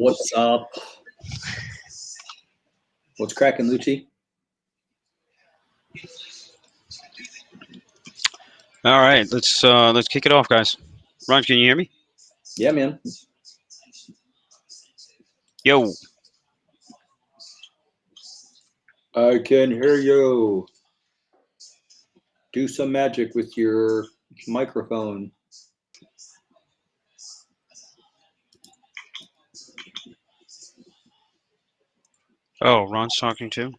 What's up? What's cracking, Lucci? All right, let's kick it off, guys. Ron, can you hear me? Yeah, man. Yo. I can hear you. Do some magic with your microphone. Oh, Ron's talking too.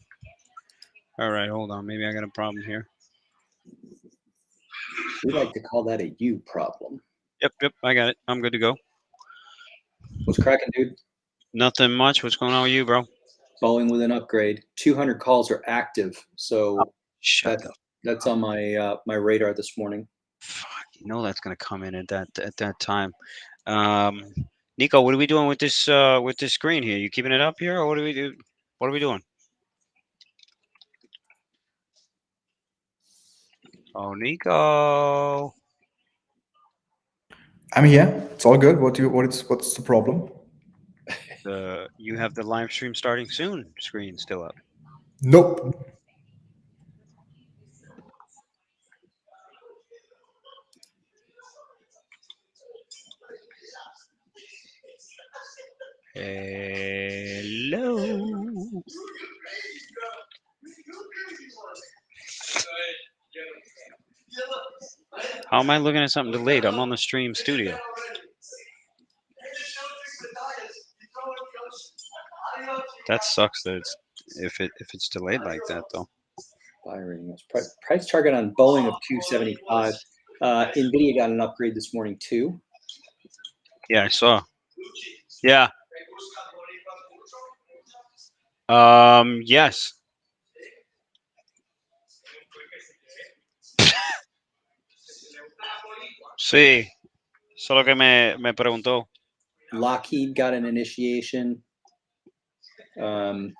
All right, hold on. Maybe I got a problem here. We like to call that a you problem. Yep, I got it. I'm good to go. What's cracking, dude? Nothing much. What's going on with you, bro? Boeing with an upgrade. 200 calls are active, so Shut up. that's on my my radar this morning. Fuck, you know that's gonna come in at that time. Nico, what are we doing with this screen here? You keeping it up here, or what do we do? What are we doing? Oh, Nico. I'm here. It's all good. What's the problem? You have the live stream starting soon screen still up. Nope. Hello. How am I looking at something delayed? I'm on the stream studio. That sucks that it's if it's delayed like that though. Buy rating. Price target on Boeing of 275. Nvidia got an upgrade this morning too. Yeah, I saw. Yeah. Yes. Sí. Solo que me preguntó. Lockheed got an initiation. They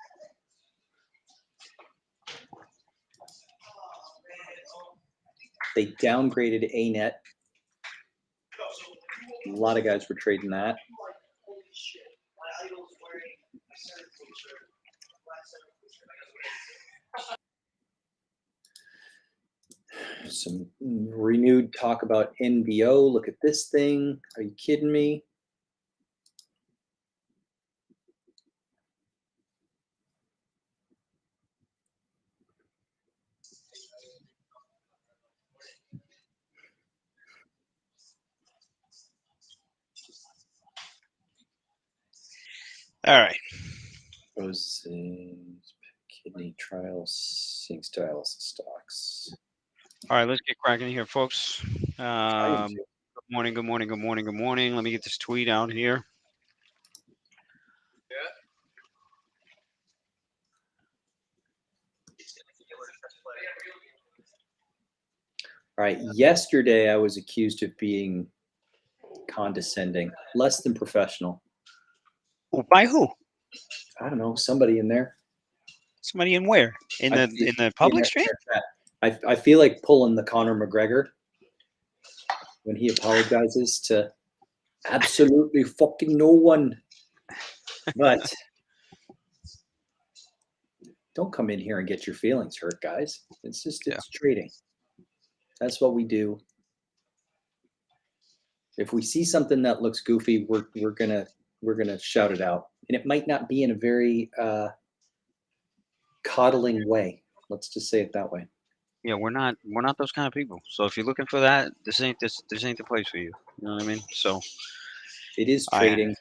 downgraded ANET. A lot of guys were trading that. Some renewed talk about NBO. Look at this thing. Are you kidding me? All right. Rose kidney trials, sync dialysis stocks. All right, let's get cracking here, folks. Good morning, good morning, good morning, good morning. Let me get this tweet out here. All right. Yesterday, I was accused of being condescending, less than professional. By who? I don't know. Somebody in there. Somebody in where? In the public stream? I feel like pulling the Conor McGregor when he apologizes to absolutely fucking no one. But don't come in here and get your feelings hurt, guys. It's trading. That's what we do. If we see something that looks goofy, we're gonna shout it out, and it might not be in a very coddling way. Let's just say it that way. Yeah, we're not those kind of people. So if you're looking for that, this ain't the place for you. You know what I mean? So it is trading.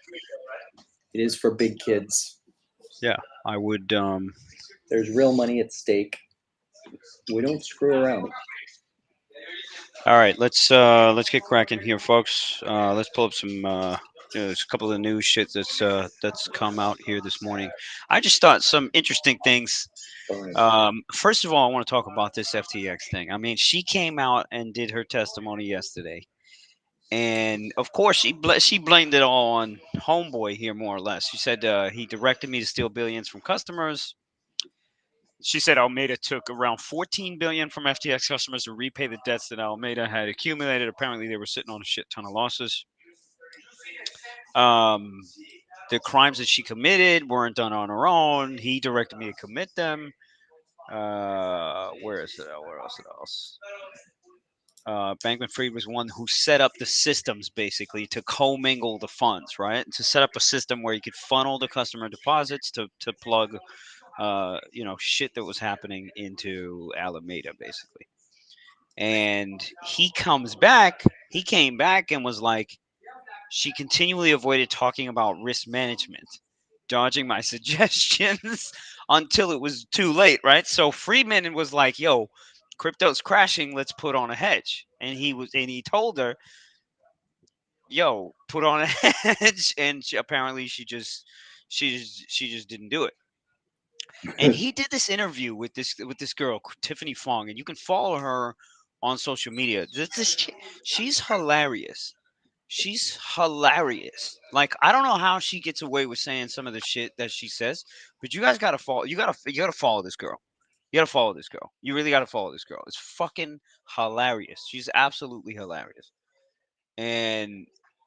It is for big kids. Yeah, I would. There's real money at stake. We don't screw around. All right, let's get cracking here, folks. Let's pull up some. There's a couple of news shit that's come out here this morning. I just thought some interesting things. First of all, I want to talk about this FTX thing. I mean, she came out and did her testimony yesterday, and of course, she blamed it all on Homeboy here, more or less. She said he directed me to steal billions from customers. She said Alameda took around $14 billion from FTX customers to repay the debts that Alameda had accumulated. Apparently, they were sitting on a shit ton of losses. the crimes that she committed weren't done on her own. He directed me to commit them. Where is it? Where else? Bankman Fried was one who set up the systems basically to commingle the funds, right? To set up a system where you could funnel the customer deposits to plug, shit that was happening into Alameda, basically. And he came back and was like, she continually avoided talking about risk management, dodging my suggestions until it was too late, right? So Friedman was like, yo, crypto's crashing, let's put on a hedge. And he told her, yo, put on a hedge, and apparently she just didn't do it. And he did this interview with this girl, Tiffany Fong, and you can follow her on social media. She's hilarious. She's hilarious. Like, I don't know how she gets away with saying some of the shit that she says, but you guys gotta follow. You gotta follow this girl. You gotta follow this girl. You really gotta follow this girl. It's fucking hilarious. She's absolutely hilarious. And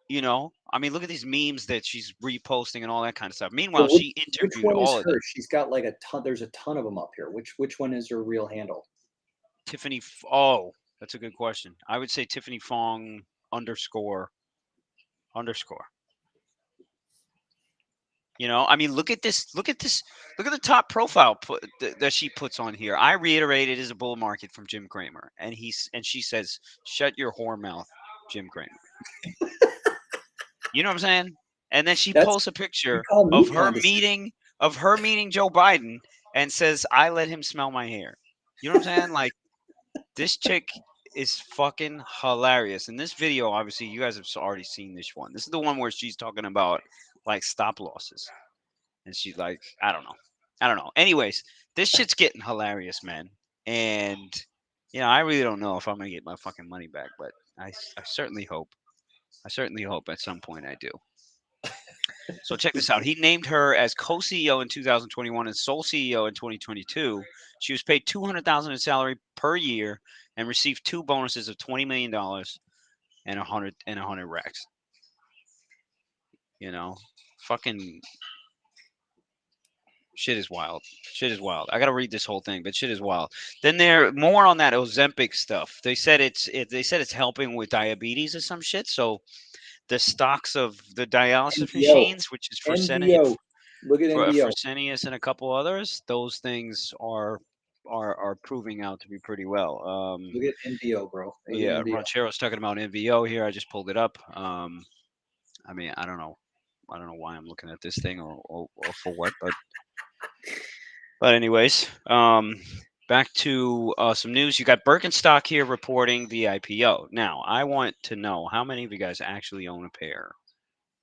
I mean, look at these memes that she's reposting and all that kind of stuff. Meanwhile, Well, she which interviewed one is all of them. her? She's got like a ton. There's a ton of them up here. Which one is her real handle? Tiffany. Oh, that's a good question. I would say Tiffany Fong __. I mean, look at this. Look at this. Look at the top profile that she puts on here. I reiterate, it is a bull market from Jim Cramer, and she says, "Shut your whore mouth, Jim Cramer." You know what I'm saying? And then she posts a picture of her meeting Joe Biden and says, "I let him smell my hair." You know what I'm saying? Like, this chick is fucking hilarious. In this video, obviously, you guys have already seen this one. This is the one where she's talking about like stop losses. And she's like, I don't know. Anyways, this shit's getting hilarious, man. And I really don't know if I'm gonna get my fucking money back, but I certainly hope. I certainly hope at some point I do. So check this out. He named her as co-CEO in 2021 and sole CEO in 2022. She was paid $200,000 in salary per year and received 2 bonuses of $20 million and 100 racks. Fucking shit is wild. Shit is wild. I gotta read this whole thing, but shit is wild. Then there more on that Ozempic stuff. They said it's helping with diabetes or some shit. So the stocks of the dialysis machines, which is NVO. Look at NVO. Fresenius and a couple others, those things are proving out to be pretty well. Look at NVO, bro. Yeah, Ranchero's talking about NVO here. I just pulled it up. I mean, I don't know why I'm looking at this thing or for what, but anyways, back to some news. You got Birkenstock here reporting the IPO. Now, I want to know how many of you guys actually own a pair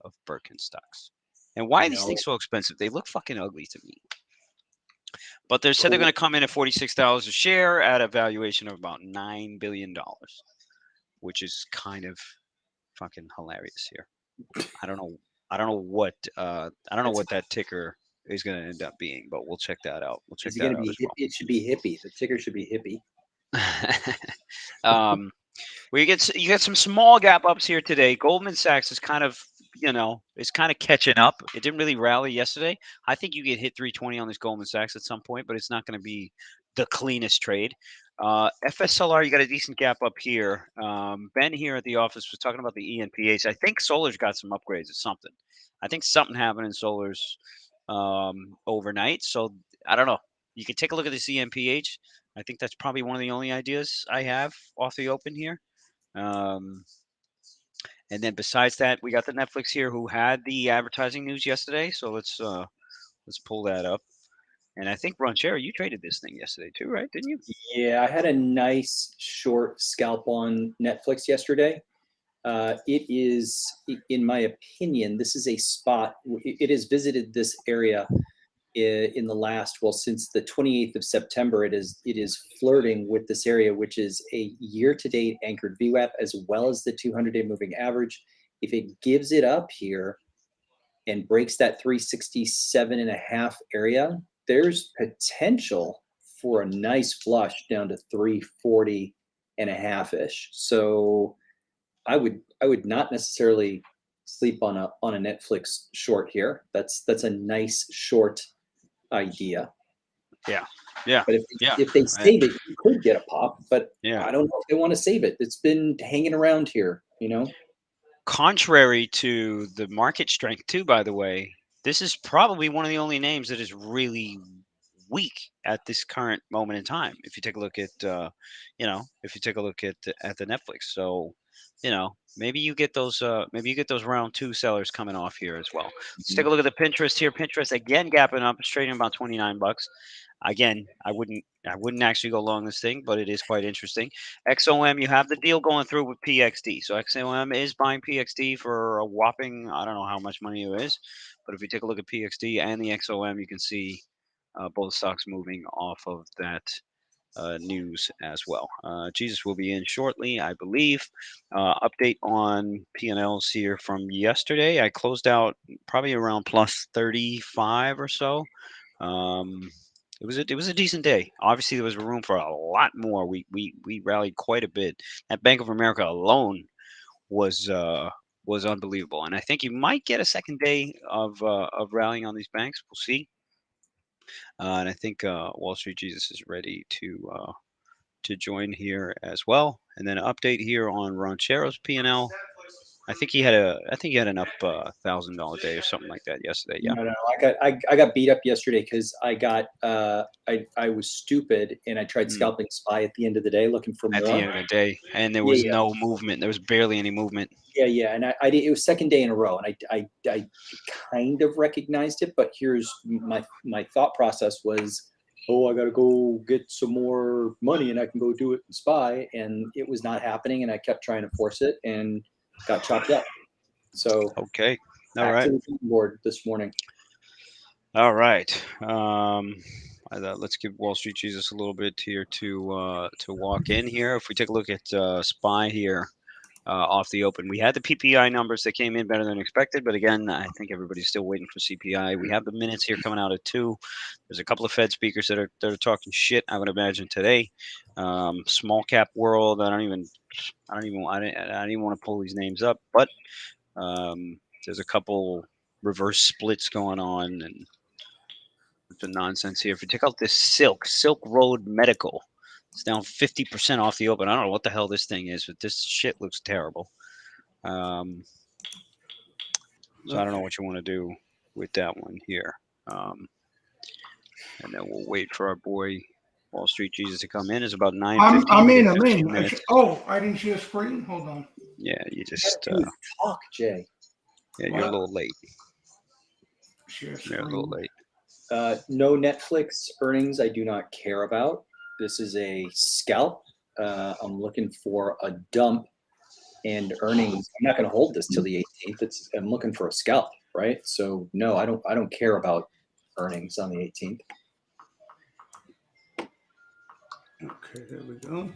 of Birkenstocks, and why are these things so expensive? They look fucking ugly to me. But they said they're going to come in at $46 a share at a valuation of about $9 billion, which is kind of fucking hilarious here. I don't know what that ticker is going to end up being, but we'll check that out. We'll check that out as well. It should be hippie. The ticker should be hippie. You get some small gap ups here today. Goldman Sachs is kind of catching up. It didn't really rally yesterday. I think you get hit 320 on this Goldman Sachs at some point, but it's not going to be the cleanest trade. FSLR, you got a decent gap up here. Ben here at the office was talking about the ENPH. I think Solar's got some upgrades or something. I think something happened in Solar's overnight. So I don't know. You can take a look at this ENPH. I think that's probably one of the only ideas I have off the open here. And then besides that, we got the Netflix here who had the advertising news yesterday. So let's pull that up. And I think Ranchero, you traded this thing yesterday too, right? Didn't you? Yeah, I had a nice short scalp on Netflix yesterday. It is, in my opinion, this is a spot. It has visited this area in the last, since the 28th of September. It is flirting with this area, which is a year-to-date anchored VWAP as well as the 200-day moving average. If it gives it up here and breaks that 367.5 area, there's potential for a nice flush down to 340.5 ish. So I would not necessarily sleep on a Netflix short here. That's a nice short idea. Yeah. But Yeah. if they save it, you could get a pop. But Yeah. I don't know if they want to save it. It's been hanging around here, you know. Contrary to the market strength, too, by the way, this is probably one of the only names that is really weak at this current moment in time. If you take a look at, if you take a look at the Netflix, so maybe you get those round two sellers coming off here as well. Let's take a look at the Pinterest here. Pinterest again gapping up, it's trading about $29. Again, I wouldn't actually go long this thing, but it is quite interesting. XOM, you have the deal going through with PXD. So XOM is buying PXD for a whopping, I don't know how much money it is, but if you take a look at PXD and the XOM, you can see both stocks moving off of that news as well. Jesus will be in shortly, I believe. Update on P&Ls here from yesterday. I closed out probably around plus 35 or so. It was a decent day. Obviously, there was room for a lot more. We rallied quite a bit. That Bank of America alone was unbelievable, and I think you might get a second day of rallying on these banks. We'll see. And I think Wall Street Jesus is ready to join here as well. And then an update here on Ranchero's P&L. I think he had an up $1,000 day or something like that yesterday. Yeah. No, I got beat up yesterday because I was stupid and I tried scalping SPY at the end of the day looking for more. At the end of the day, and there was no movement. There was barely any movement. Yeah, and I did. It was second day in a row, and I kind of recognized it. But here's my thought process was, oh, I got to go get some more money, and I can go do it in SPY, and it was not happening, and I kept trying to force it, and got chopped up. So okay, all back right. to the board this morning. All right. Let's give Wall Street Jesus a little bit here to walk in here. If we take a look at SPY here off the open, we had the PPI numbers that came in better than expected, but again, I think everybody's still waiting for CPI. We have the minutes here coming out at 2. There's a couple of Fed speakers that are talking shit, I would imagine, today. Small cap world. I don't even want to pull these names up, but there's a couple reverse splits going on and the nonsense here. If you take out this Silk Road Medical, it's down 50% off the open. I don't know what the hell this thing is, but this shit looks terrible. So I don't know what you want to do with that one here. And then we'll wait for our boy Wall Street Jesus to come in. It's about 9:50. I'm in. Oh, I didn't see a screen. Hold on. Yeah, you just talk, Jay. Yeah, you're a little late. You're a little late. No Netflix earnings I do not care about. This is a scalp. I'm looking for a dump and earnings. I'm not going to hold this till the 18th. I'm looking for a scalp, right? So no, I don't care about earnings on the 18th. Okay, there we go.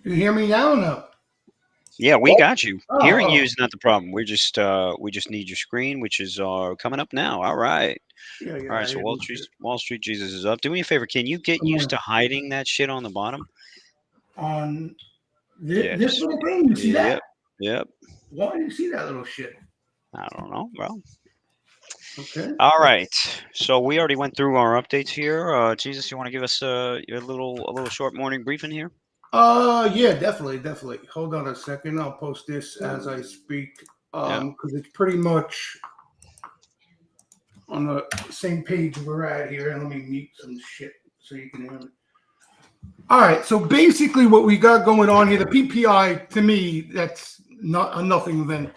You hear me now or no? Yeah, we got you. Hearing you is not the problem. We just need your screen, which is coming up now. All right. Yeah, all right. So Wall Street Jesus is up. Do me a favor. Can you get used to hiding that shit on the bottom? On this little thing, you see that? Yep. Why do you see that little shit? I don't know, bro. Okay. All right. So we already went through our updates here. Jesus, you want to give us a little short morning briefing here? Yeah, definitely. Hold on a second. I'll post this as I speak. Because it's pretty much on the same page we're at here. And let me mute some shit so you can hear me. All right. So basically what we got going on here, the PPI, to me, that's not a nothing event.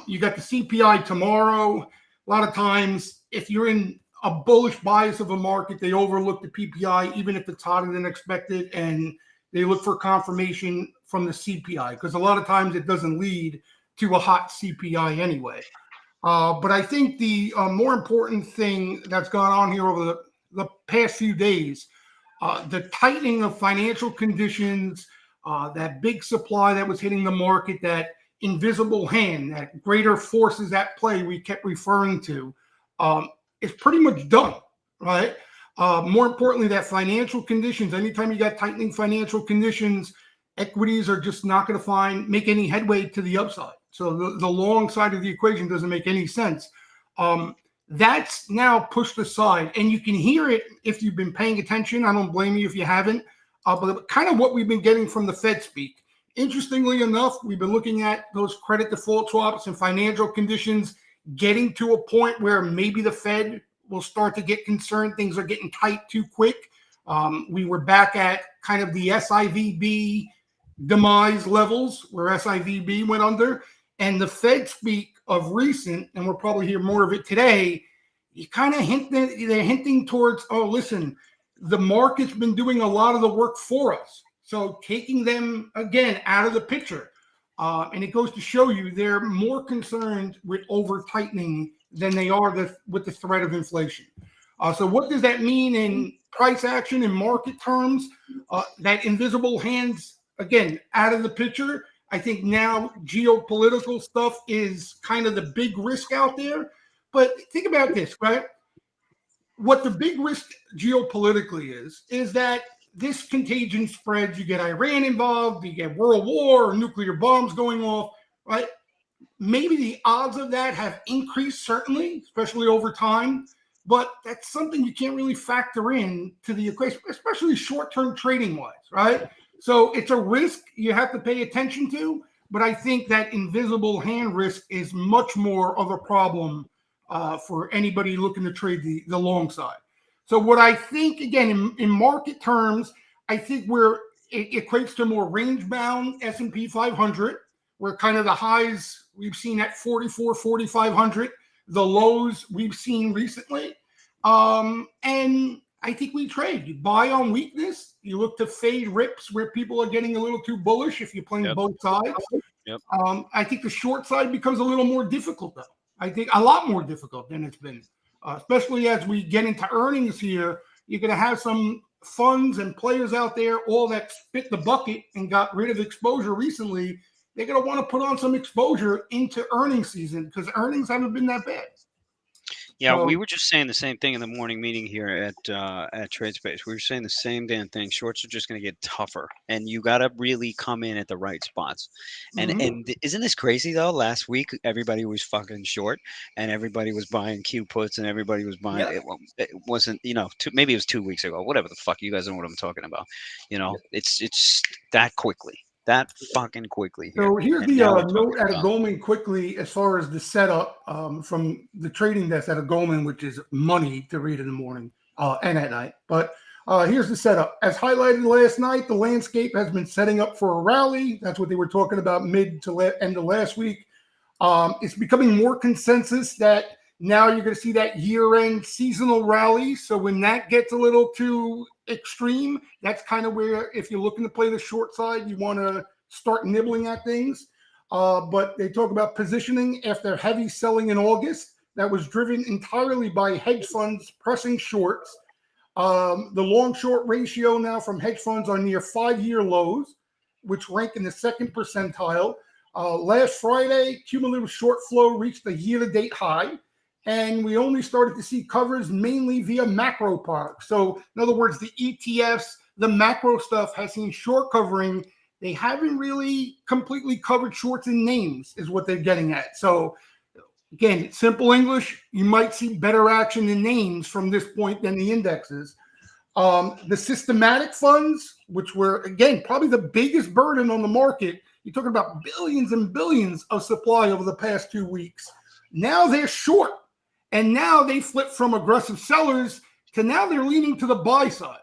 You got the CPI tomorrow. A lot of times, if you're in a bullish bias of a market, they overlook the PPI, even if it's hotter than expected, and they look for confirmation from the CPI, because a lot of times it doesn't lead to a hot CPI anyway. But I think the more important thing that's gone on here over the past few days, the tightening of financial conditions, that big supply that was hitting the market, that invisible hand, that greater forces at play we kept referring to, is pretty much done, right? More importantly, that financial conditions, anytime you got tightening financial conditions, equities are just not going to make any headway to the upside. So the long side of the equation doesn't make any sense. That's now pushed aside, and you can hear it if you've been paying attention. I don't blame you if you haven't, but kind of what we've been getting from the Fed speak. Interestingly enough, we've been looking at those credit default swaps and financial conditions getting to a point where maybe the Fed will start to get concerned. Things are getting tight too quick. We were back at kind of the SIVB demise levels where SIVB went under, and the Fed speak of recent, and we'll probably hear more of it today, you kind of they're hinting towards, oh, listen, the market's been doing a lot of the work for us. So taking them, again, out of the picture. And it goes to show you they're more concerned with over-tightening than they are with the threat of inflation. So what does that mean in price action in market terms? That invisible hands, again, out of the picture. I think now geopolitical stuff is kind of the big risk out there. But think about this, right? What the big risk geopolitically is that this contagion spreads. You get Iran involved, you get world war or nuclear bombs going off, right? Maybe the odds of that have increased, certainly, especially over time. But that's something you can't really factor in to the equation, especially short-term trading-wise, right? So it's a risk you have to pay attention to, but I think that invisible hand risk is much more of a problem for anybody looking to trade the long side. So what I think, again, in market terms, I think it equates to more range-bound S&P 500, where kind of the highs we've seen at 44, 4,500, the lows we've seen recently. And I think we trade. You buy on weakness. You look to fade rips where people are getting a little too bullish if you're playing both sides. Yep. I think the short side becomes a little more difficult, though. I think a lot more difficult than it's been, especially as we get into earnings here. You're going to have some funds and players out there, all that spit the bucket and got rid of exposure recently. They're going to want to put on some exposure into earnings season because earnings haven't been that bad. Yeah, So, we were just saying the same thing in the morning meeting here at TradeSpace. We were saying the same damn thing. Shorts are just going to get tougher, and you got to really come in at the right spots. And isn't this crazy though? Last week everybody was fucking short, and everybody was buying Q puts, and everybody was buying. Yeah. It wasn't, maybe it was 2 weeks ago. Whatever the fuck, you guys know what I'm talking about. It's that quickly. That fucking quickly here. So here's And the now we're note talking at a about- Goldman quickly as far as the setup from the trading desk at a Goldman, which is money to read in the morning and at night. But here's the setup. As highlighted last night, the landscape has been setting up for a rally. That's what they were talking about mid to end of last week. It's becoming more consensus that now you're going to see that year-end seasonal rally. So when that gets a little too extreme, that's kind of where, if you're looking to play the short side, you want to start nibbling at things. But they talk about positioning after heavy selling in August. That was driven entirely by hedge funds pressing shorts. The long-short ratio now from hedge funds are near 5-year lows, which rank in the second percentile. Last Friday, cumulative short flow reached a year-to-date high. And we only started to see covers mainly via macro products. So in other words, the ETFs, the macro stuff has seen short covering. They haven't really completely covered shorts in names is what they're getting at. So again, simple English, you might see better action in names from this point than the indexes. The systematic funds, which were, again, probably the biggest burden on the market. You're talking about billions and billions of supply over the past 2 weeks. Now they're short. And now they flip from aggressive sellers to now they're leaning to the buy side.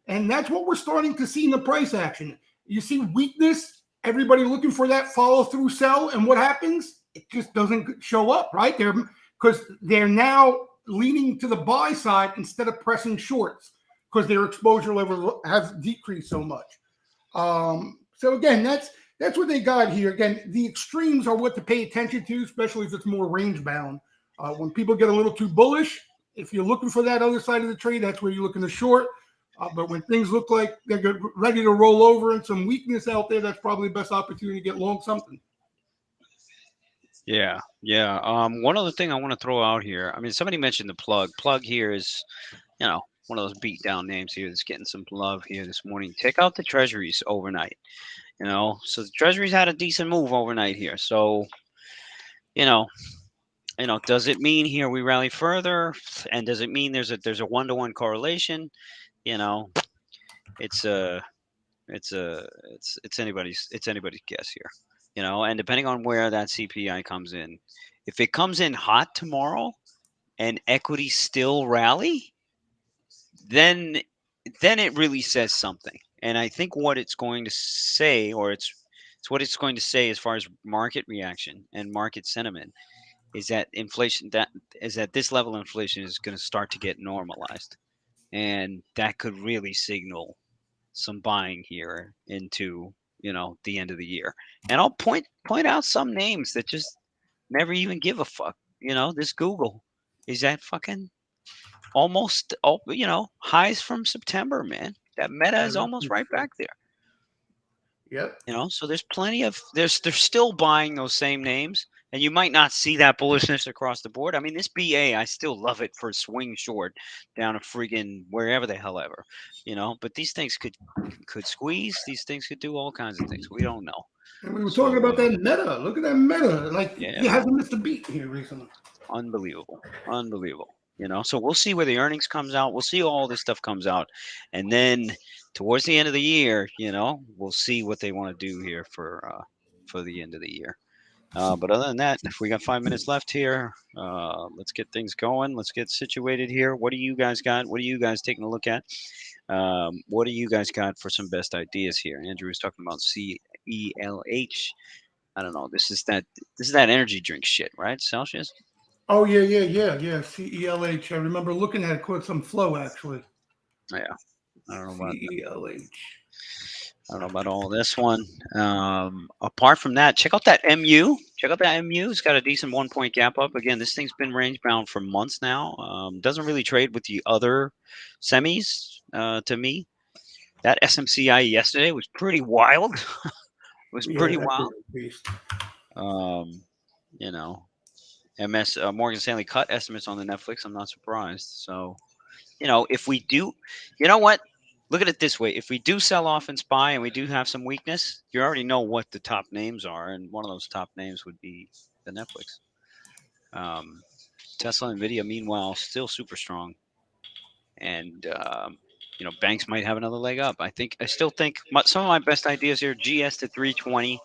And that's what we're starting to see in the price action. You see weakness, everybody looking for that follow through sell. And what happens? It just doesn't show up, right? Because they're now leaning to the buy side instead of pressing shorts because their exposure level has decreased so much. So again, that's what they got here. Again, the extremes are what to pay attention to, especially if it's more range bound. When people get a little too bullish, if you're looking for that other side of the trade, that's where you're looking to short. But when things look like they're ready to roll over and some weakness out there, that's probably the best opportunity to get long something. Yeah. One other thing I want to throw out here. I mean, somebody mentioned the plug. Plug here is, one of those beat down names here that's getting some love here this morning. Check out the Treasuries overnight. So the Treasuries had a decent move overnight here. So, you know, does it mean here we rally further? And does it mean there's a 1-to-1 correlation? It's it's anybody's guess here. And depending on where that CPI comes in, if it comes in hot tomorrow and equities still rally, then it really says something. And I think what it's going to say, or it's what it's going to say as far as market reaction and market sentiment, is that this level of inflation is going to start to get normalized, and that could really signal some buying here into the end of the year. And I'll point out some names that just never even give a fuck. This Google is at fucking almost highs from September, man. That Meta is almost right back there. Yep. So there's plenty of they're still buying those same names, and you might not see that bullishness across the board. I mean, this BA, I still love it for swing short down to friggin' wherever the hell ever, But these things could squeeze. These things could do all kinds of things. We don't know. And we were talking about that Meta. Look at that Meta. Like, Yeah, he hasn't missed a beat here recently. Unbelievable. So we'll see where the earnings comes out. We'll see all this stuff comes out, and then towards the end of the year, we'll see what they want to do here for the end of the year. But other than that, if we got 5 minutes left here, let's get things going. Let's get situated here. What do you guys got? What are you guys taking a look at? What do you guys got for some best ideas here? Andrew was talking about CELH. I don't know. This is that energy drink shit, right? Celsius. Oh, yeah. CELH. I remember looking at it, caught some flow, actually. Yeah. I don't know about CELH. I don't know about all this one. Apart from that, check out that MU. It's got a decent 1-point gap up. Again, this thing's been range bound for months now. Doesn't really trade with the other semis to me. That SMCI yesterday was pretty wild. Pretty wild. Morgan Stanley cut estimates on the Netflix. I'm not surprised. So, if we do, what? Look at it this way. If we do sell off in SPY and we do have some weakness, you already know what the top names are. And one of those top names would be the Netflix. Tesla and NVIDIA, meanwhile, still super strong. And, banks might have another leg up. I still think some of my best ideas here, GS to 320.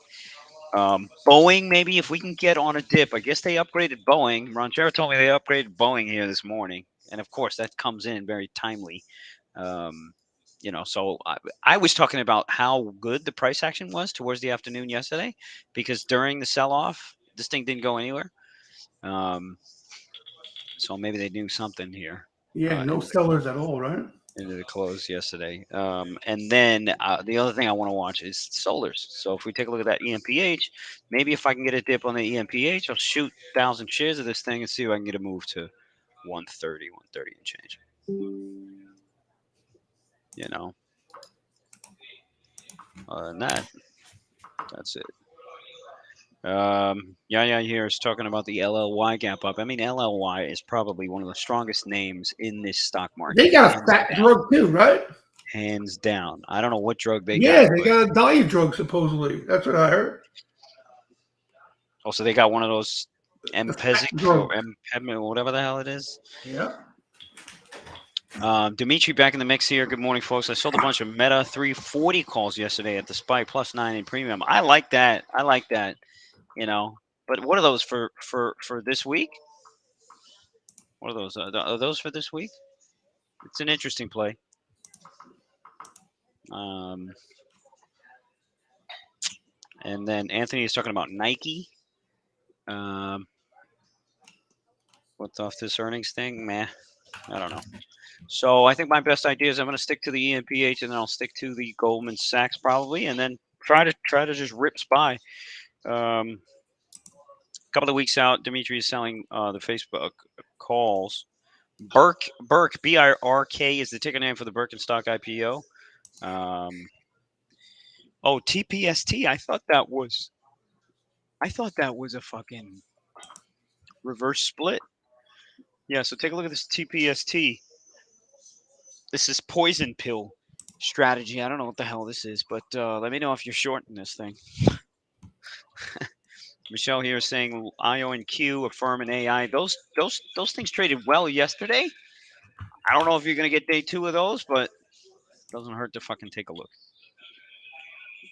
Boeing, maybe if we can get on a dip. I guess they upgraded Boeing. Ron Jarrett told me they upgraded Boeing here this morning. And, of course, that comes in very timely. So I was talking about how good the price action was towards the afternoon yesterday, because during the sell-off, this thing didn't go anywhere. So maybe they knew something here. Yeah, no sellers at all, right? Into the close yesterday. And then the other thing I want to watch is solars. So if we take a look at that EMPH, maybe if I can get a dip on the EMPH, I'll shoot 1,000 shares of this thing and see if I can get a move to 130 and change. Other than that, that's it. Yeah, here is talking about the LLY gap up. I mean, LLY is probably one of the strongest names in this stock market. They got a fat drug too, right? Hands down. I don't know what drug they got. Yeah, they got a diet drug, supposedly. That's what I heard. Oh, so they got one of those Empezic or whatever the hell it is. Yeah. Dimitri back in the mix here. Good morning, folks. I sold a bunch of Meta 340 calls yesterday at the SPY +9 in premium. I like that. But what are those for this week? What are those? Are those for this week? It's an interesting play. And then Anthony is talking about Nike. What's off this earnings thing? Meh. I don't know. So I think my best idea is I'm going to stick to the EMPH, and then I'll stick to the Goldman Sachs probably, and then try to just rip SPY. A couple of weeks out, Dimitri is selling the Facebook calls. Burke, BIRK is the ticker name for the Birkenstock IPO. TPST. I thought that was a fucking reverse split. Yeah, so take a look at this TPST. This is poison pill strategy. I don't know what the hell this is, but let me know if you're shorting this thing. Michelle here is saying IO and Q, Affirm and AI. Those things traded well yesterday. I don't know if you're gonna get day 2 of those, but it doesn't hurt to fucking take a look.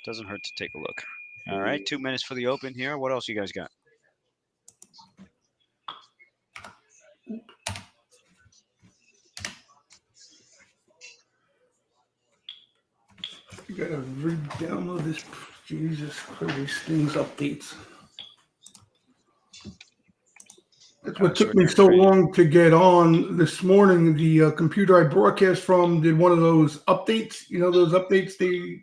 Doesn't hurt to take a look. All right, 2 minutes for the open here. What else you guys got? You gotta re-download this. Jesus Christ, things updates. That's what took me so long to get on this morning. The computer I broadcast from did one of those updates. You know those updates you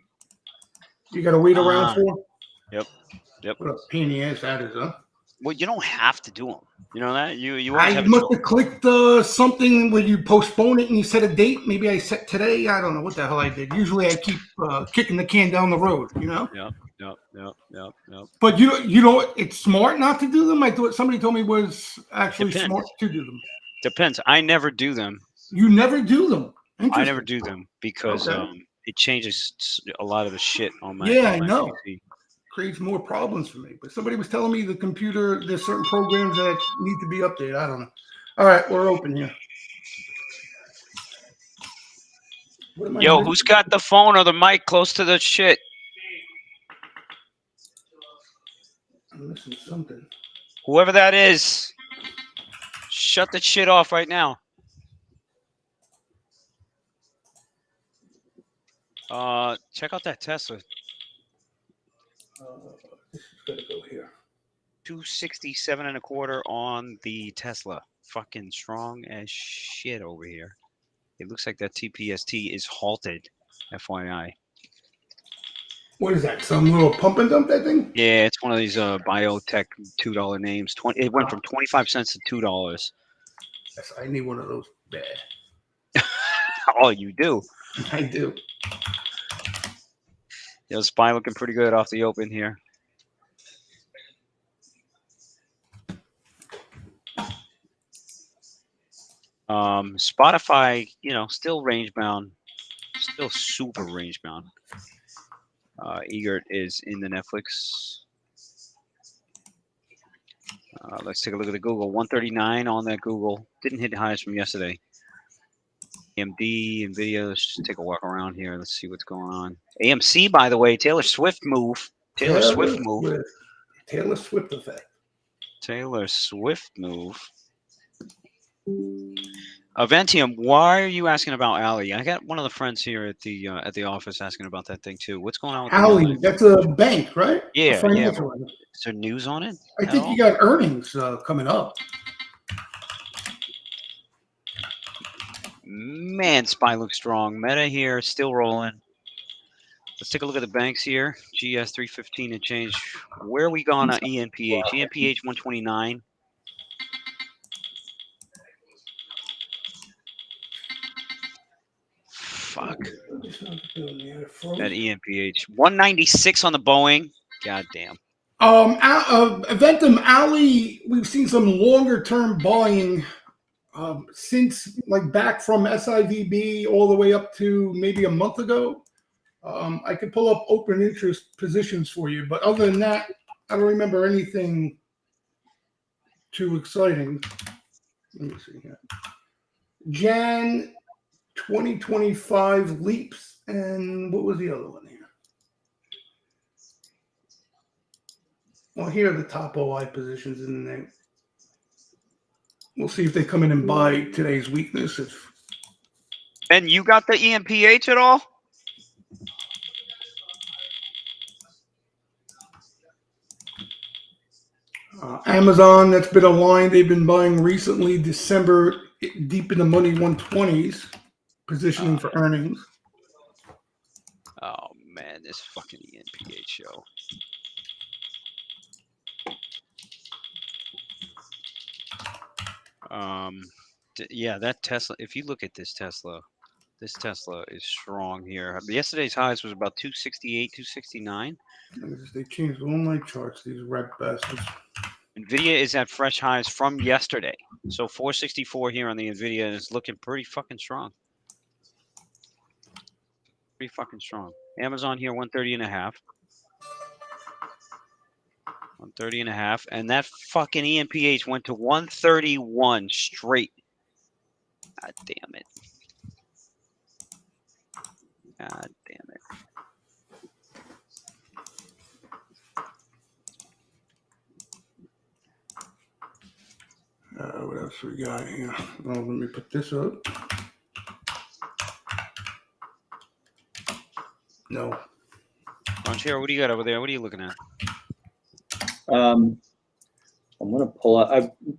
got to wait around for? Yep. What a pain in the ass that is, huh? Well, you don't have to do them. You know that? You always I have must have clicked something where you postpone it and you set a date. Maybe I set today. I don't know what the hell I did. Usually I keep kicking the can down the road, you know? Yep. But you know, it's smart not to do them. I thought somebody told me it was actually smart to do them. Depends. I never do them. You never do them. I never do them because it changes a lot of the shit on my I know. PC. Creates more problems for me. But somebody was telling me the computer, there's certain programs that need to be updated. I don't know. All right, we're open here. Yo, who's got the phone or the mic close to the shit? I'm missing something. Whoever that is, shut the shit off right now. Check out that Tesla. This is gonna go here. 267 and a quarter on the Tesla. Fucking strong as shit over here. It looks like that TPST is halted. FYI. What is that? Some little pump and dump, that thing? Yeah, it's one of these biotech $2 names. It went from 25 cents to $2. Yes, I need one of those bad. Oh, you do? I do. Yo, SPY looking pretty good off the open here. Spotify, still range bound, still super range bound. Egert is in the Netflix. Let's take a look at the Google. 139 on that Google. Didn't hit the highest from yesterday. AMD, NVIDIA. Let's just take a walk around here. Let's see what's going on. AMC, by the way, Taylor Swift move. Taylor Swift effect. Taylor Swift move. Aventium, why are you asking about Ali? I got one of the friends here at the office asking about that thing too. What's going on with Ali? That's a bank, right? Yeah. Is there news on it? I think you got earnings coming up. Man, SPY looks strong. Meta here, still rolling. Let's take a look at the banks here. GS 315 and change. Where are we going on ENPH? ENPH 129. Fuck. That ENPH. 196 on the Boeing. God damn. Eventum, Ali, we've seen some longer term buying since back from SIVB all the way up to maybe a month ago. I could pull up open interest positions for you, but other than that, I don't remember anything too exciting. Let me see here. Jan 2025 leaps, and what was the other one here? Well, here are the top OI positions in the name. We'll see if they come in and buy today's weakness. And you got the EMPH at all? Amazon, that's been a line they've been buying recently. December, deep in the money 120s, positioning for earnings. Oh, man, this fucking ENPH show. Yeah, that Tesla, if you look at this Tesla is strong here. Yesterday's highs was about 268, 269. They changed all my charts, these red bastards. NVIDIA is at fresh highs from yesterday. So 464 here on the NVIDIA is looking pretty fucking strong. Pretty fucking strong. Amazon here 130.5. 130.5, and that fucking EMPH went to 131 straight. God damn it. God damn it. What else we got here? Oh, let me put this up. No. Ronchero, what do you got over there? What are you looking at? I'm gonna pull up.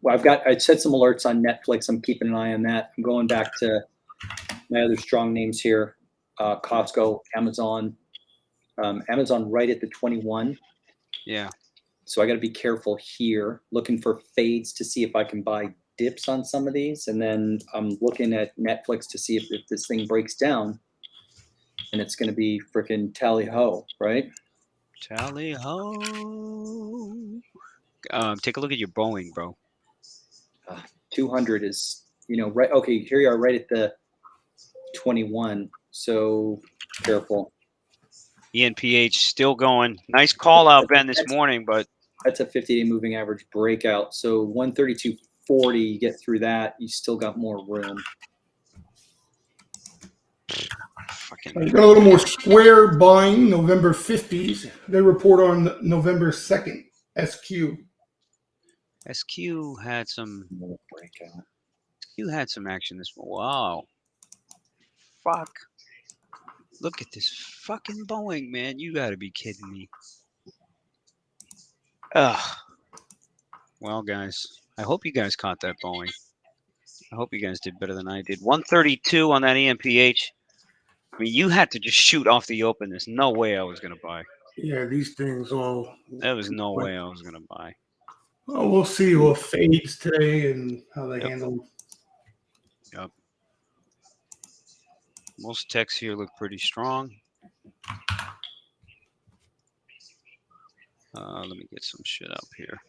I set some alerts on Netflix. I'm keeping an eye on that. I'm going back to my other strong names here: Costco, Amazon. Amazon right at the 21. Yeah. So I got to be careful here. Looking for fades to see if I can buy dips on some of these, and then I'm looking at Netflix to see if this thing breaks down. And it's going to be freaking tally ho, right? Tally ho. Take a look at your Boeing, bro. 200 is, right. Okay, here you are right at the 21. So careful. ENPH still going. Nice call out, Ben, this morning, but That's a 50-day moving average breakout. So 132.40, you get through that, you still got more room. I got a little more square buying November 50s. They report on November 2nd. SQ. SQ had some Breakout. SQ had some action this morning. Wow. Fuck. Look at this fucking Boeing, man. You gotta be kidding me. Ugh. Well, guys, I hope you guys caught that Boeing. I hope you guys did better than I did. 132 on that EMPH. I mean, you had to just shoot off the open. There's no way I was going to buy. Yeah, these things all. There was no way I was going to buy. Oh, we'll see what fades today and how they handle. Yep. Most techs here look pretty strong. Let me get some shit up here.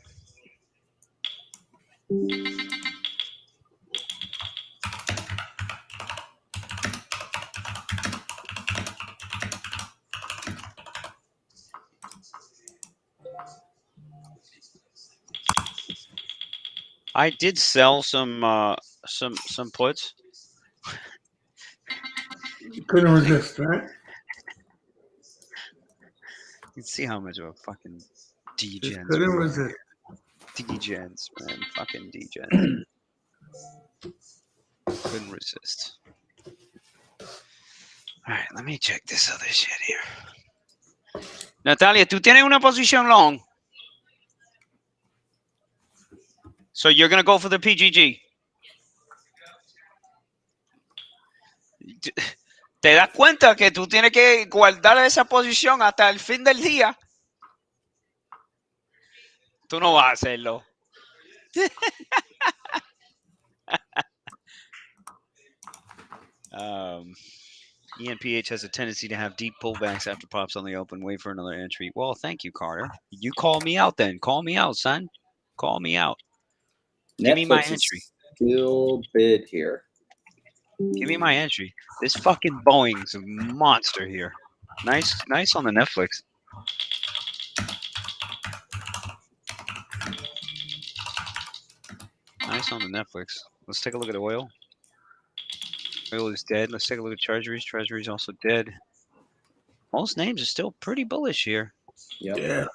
I did sell some puts. You couldn't resist, right? You can see how much of a fucking Just degens couldn't we are. resist. Degens, man. Fucking degens. Couldn't resist. Alright, let me check this other shit here. Natalia, tú tienes una posición long. So you're going to go for the PGG. ¿Te das cuenta que tú tienes que guardar esa posición hasta el fin del día? Tú no vas a hacerlo. ENPH has a tendency to have deep pullbacks after pops on the open. Wait for another entry. Well, thank you, Carter. You call me out then. Call me out, son. Call me out. Give me my entry. Still bid here. Give me my entry. This fucking Boeing's a monster here. Nice on the Netflix. Nice on the Netflix. Let's take a look at oil. Oil is dead. Let's take a look at treasuries. Treasuries also dead. Most names are still pretty bullish here. Yep. Yeah.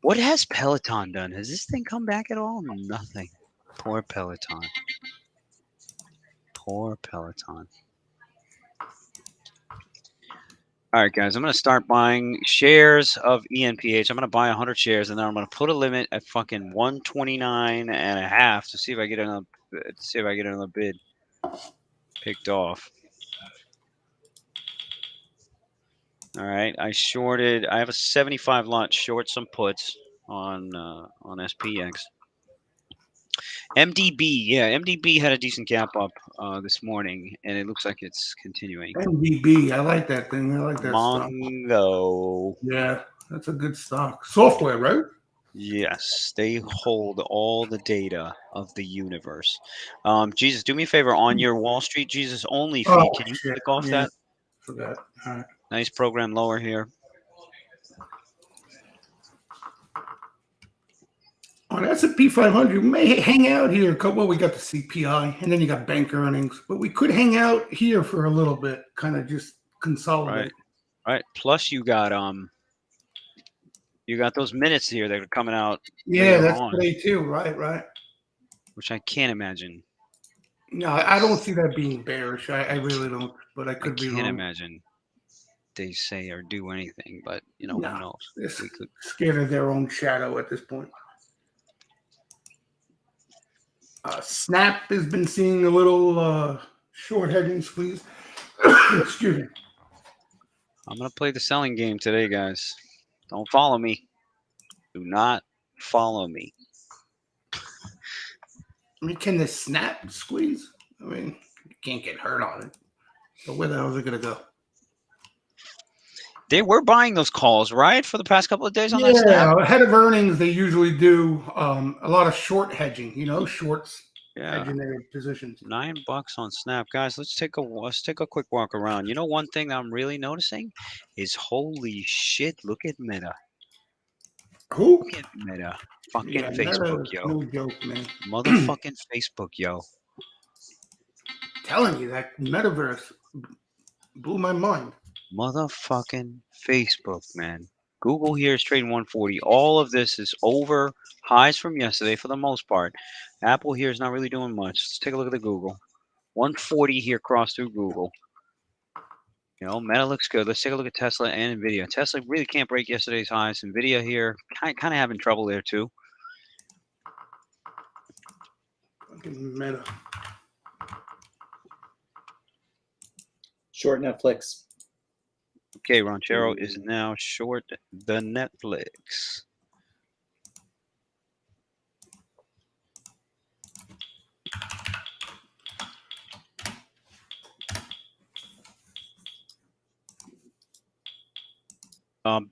What has Peloton done? Has this thing come back at all? Nothing. Poor Peloton. Poor Peloton. All right, guys, I'm going to start buying shares of ENPH. I'm going to buy 100 shares, and then I'm going to put a limit at fucking 129.5 to see if I get another bid picked off. All right, I have a 75 lot short some puts on SPX. MDB, yeah, MDB had a decent gap up this morning, and it looks like it's continuing. MDB, I like that thing. I like that stock. Mongo. Yeah, that's a good stock. Software, right? Yes, they hold all the data of the universe. Jesus, do me a favor on your Wall Street Jesus only feed. Can you click off that? Forgot. All right. Nice program lower here. On S&P 500, we may hang out here. Well, we got the CPI, and then you got bank earnings, but we could hang out here for a little bit, kind of just consolidate. Right. Plus you got those minutes here that are coming out Yeah, later that's on, today too. Right. which I can't imagine. No, I don't see that being bearish. I really don't, but I could be Can't wrong. imagine they say or do anything, but who No, knows? they're We could. scared of their own shadow at this point. Snap has been seeing a little short hedging squeeze. Excuse me. I'm gonna play the selling game today, guys. Don't follow me. Do not follow me. I mean, can this snap squeeze? I mean, you can't get hurt on it. So where the hell is it gonna go? They were buying those calls, right, for the past couple of days on that snap. Yeah, ahead of earnings, they usually do a lot of short hedging. Shorts hedging their positions. $9 on Snap, guys. Let's take a quick walk around. One thing that I'm really noticing is holy shit. Look at Meta. Who? Look at Meta. Fucking Yeah, Facebook, Meta, yo. no joke, man. Motherfucking Facebook, yo. Telling you that metaverse blew my mind. Motherfucking Facebook, man. Google here is trading 140. All of this is over highs from yesterday for the most part. Apple here is not really doing much. Let's take a look at the Google. 140 here crossed through Google. Meta looks good. Let's take a look at Tesla and Nvidia. Tesla really can't break yesterday's highs. Nvidia here kind of having trouble there too. Fucking Meta. Short Netflix. Okay, Ranchero is now short the Netflix.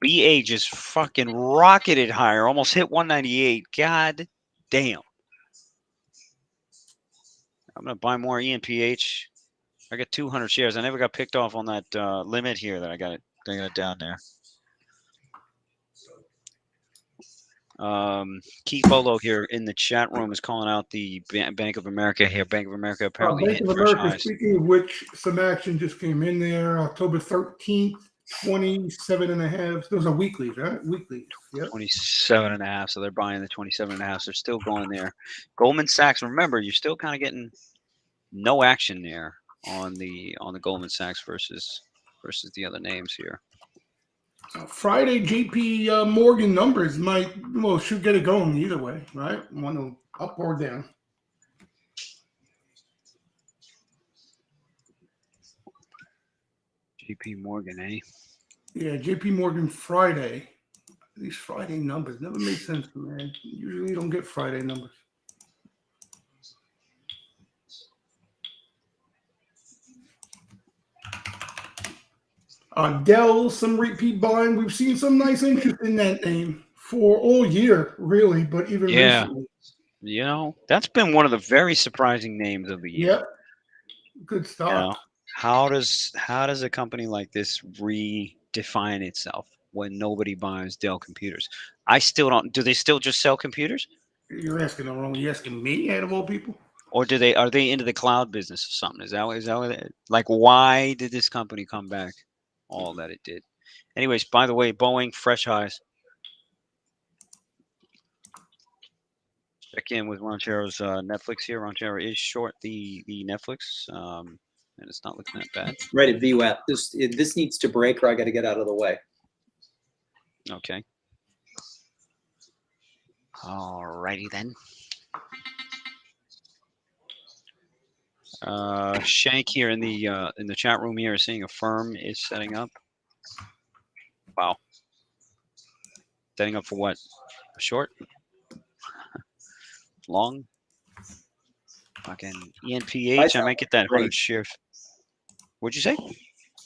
BA just fucking rocketed higher, almost hit 198. God damn. I'm going to buy more ENPH. I got 200 shares. I never got picked off on that limit here that I got it down there. Keith Bolo here in the chat room is calling out the Bank of America here. Bank of America apparently Bank hit of fresh America, highs. speaking of which, some action just came in there. October 13th, 27.5. Those are weeklies, right? Weeklies. Yep. 27.5. So they're buying the 27.5. So they're still going there. Goldman Sachs, remember, you're still kind of getting no action there on the Goldman Sachs versus the other names here. Friday, JP Morgan numbers should get it going either way, right? One up or down. JP Morgan, eh? Yeah, JP Morgan Friday. These Friday numbers never make sense to me, man. Usually you don't get Friday numbers. Dell, some repeat buying. We've seen some nice interest in that name for all year, really, but even recently. That's been one of the very surprising names of the year. Yep. Good stock. How does a company like this redefine itself when nobody buys Dell computers? I still don't. Do they still just sell computers? You're asking the wrong. You're asking me, out of all people. Or are they into the cloud business or something? Is that what why did this company come back all that it did? Anyways, by the way, Boeing fresh highs. Check in with Ranchero's Netflix here. Ranchero is short the Netflix, and it's not looking that bad. Right at VWAP. This needs to break, or I got to get out of the way. Okay. Alrighty then. Shank here in the chat room here is seeing a firm is setting up. Wow. Setting up for what? A short? Long? Fucking ENPH. I might get that 100 share. What'd you say?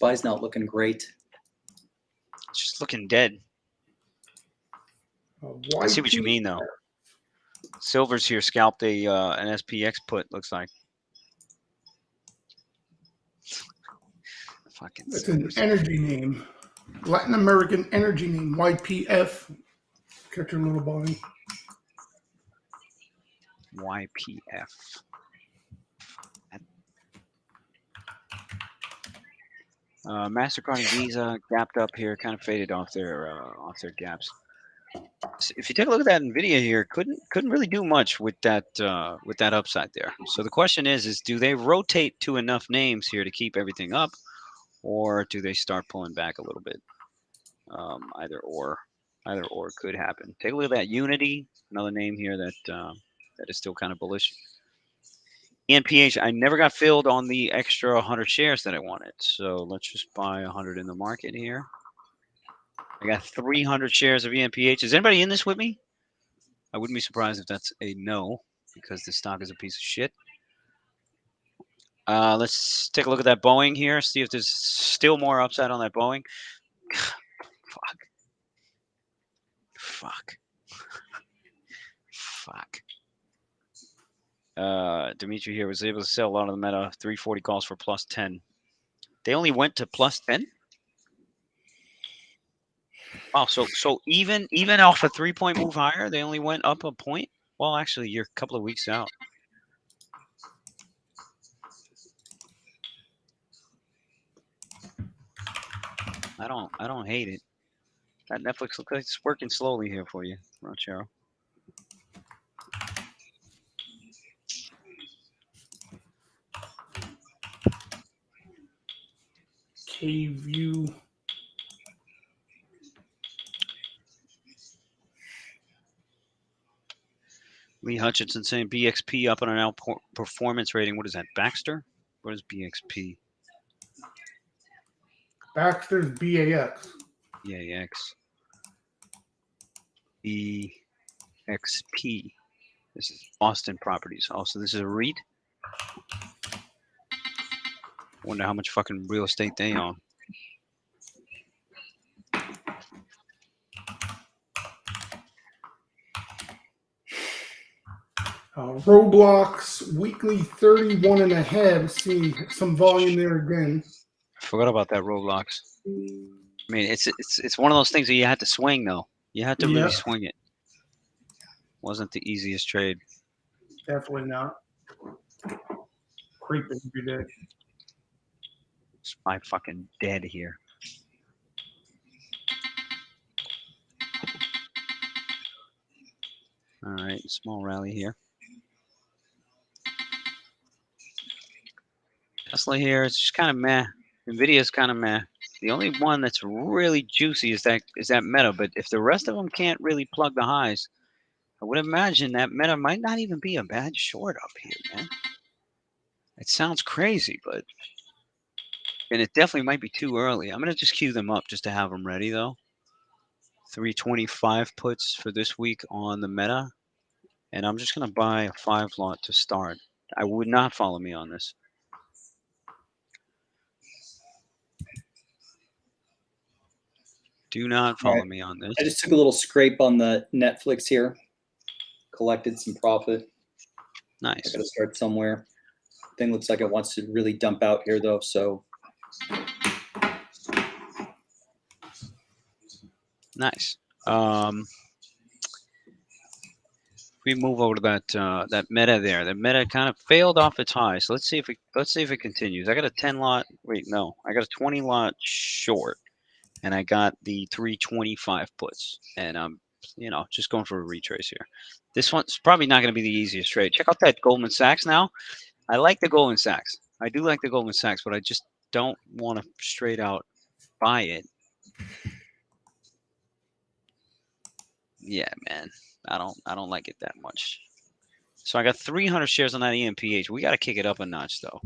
Buy's not looking great. It's just looking dead. I see what you mean though. Silver's here scalped an SPX put, looks like. Fucking It's an suckers. energy name. Latin American energy name. YPF. Catch your little body. YPF. MasterCard and Visa gapped up here, kind of faded off their gaps. So if you take a look at that Nvidia here, couldn't really do much with that upside there. So the question is do they rotate to enough names here to keep everything up, or do they start pulling back a little bit? Either or could happen. Take a look at that Unity, another name here that is still kind of bullish. ENPH, I never got filled on the extra 100 shares that I wanted. So let's just buy 100 in the market here. I got 300 shares of ENPH. Is anybody in this with me? I wouldn't be surprised if that's a no, because the stock is a piece of shit. Let's take a look at that Boeing here, see if there's still more upside on that Boeing. Fuck. Dimitri here was able to sell a lot of the Meta 340 calls for plus 10. They only went to plus 10? Wow, so even off a 3-point move higher, they only went up a point? Well, actually, you're a couple of weeks out. I don't hate it. That Netflix looks like it's working slowly here for you, Ranchero. K-View. Lee Hutchinson saying BXP up on an outperformance rating. What is that, Baxter? What is BXP? Baxter's BAX. BAX. BXP. This is Austin Properties. Also, this is a REIT. Wonder how much fucking real estate they own. Roblox weekly 31.5. See some volume there again. I forgot about that Roblox. I mean, it's one of those things that you had to swing though. You had to really swing it. Wasn't the easiest trade. Definitely not. Creeping every day. I'm fucking dead here. All right, small rally here. Tesla here, it's just kind of meh. Nvidia's kind of meh. The only one that's really juicy is that Meta. But if the rest of them can't really plug the highs, I would imagine that Meta might not even be a bad short up here, man. It sounds crazy, and it definitely might be too early. I'm gonna just queue them up just to have them ready though. 325 puts for this week on the Meta, and I'm just gonna buy a 5 lot to start. I would not follow me on this. Do not follow me on this. I just took a little scrape on the Netflix here. Collected some profit. Nice. I got to start somewhere. Thing looks like it wants to really dump out here though, so. Nice. We move over to that Meta there. The Meta kind of failed off its high, so let's see if it continues. I got a 10 lot. Wait, no, I got a 20 lot short, and I got the 325 puts, and I'm just going for a retrace here. This one's probably not going to be the easiest trade. Check out that Goldman Sachs now. I like the Goldman Sachs. I do like the Goldman Sachs, but I just don't want to straight out buy it. Yeah, man. I don't like it that much. So I got 300 shares on that EMPH. We got to kick it up a notch though.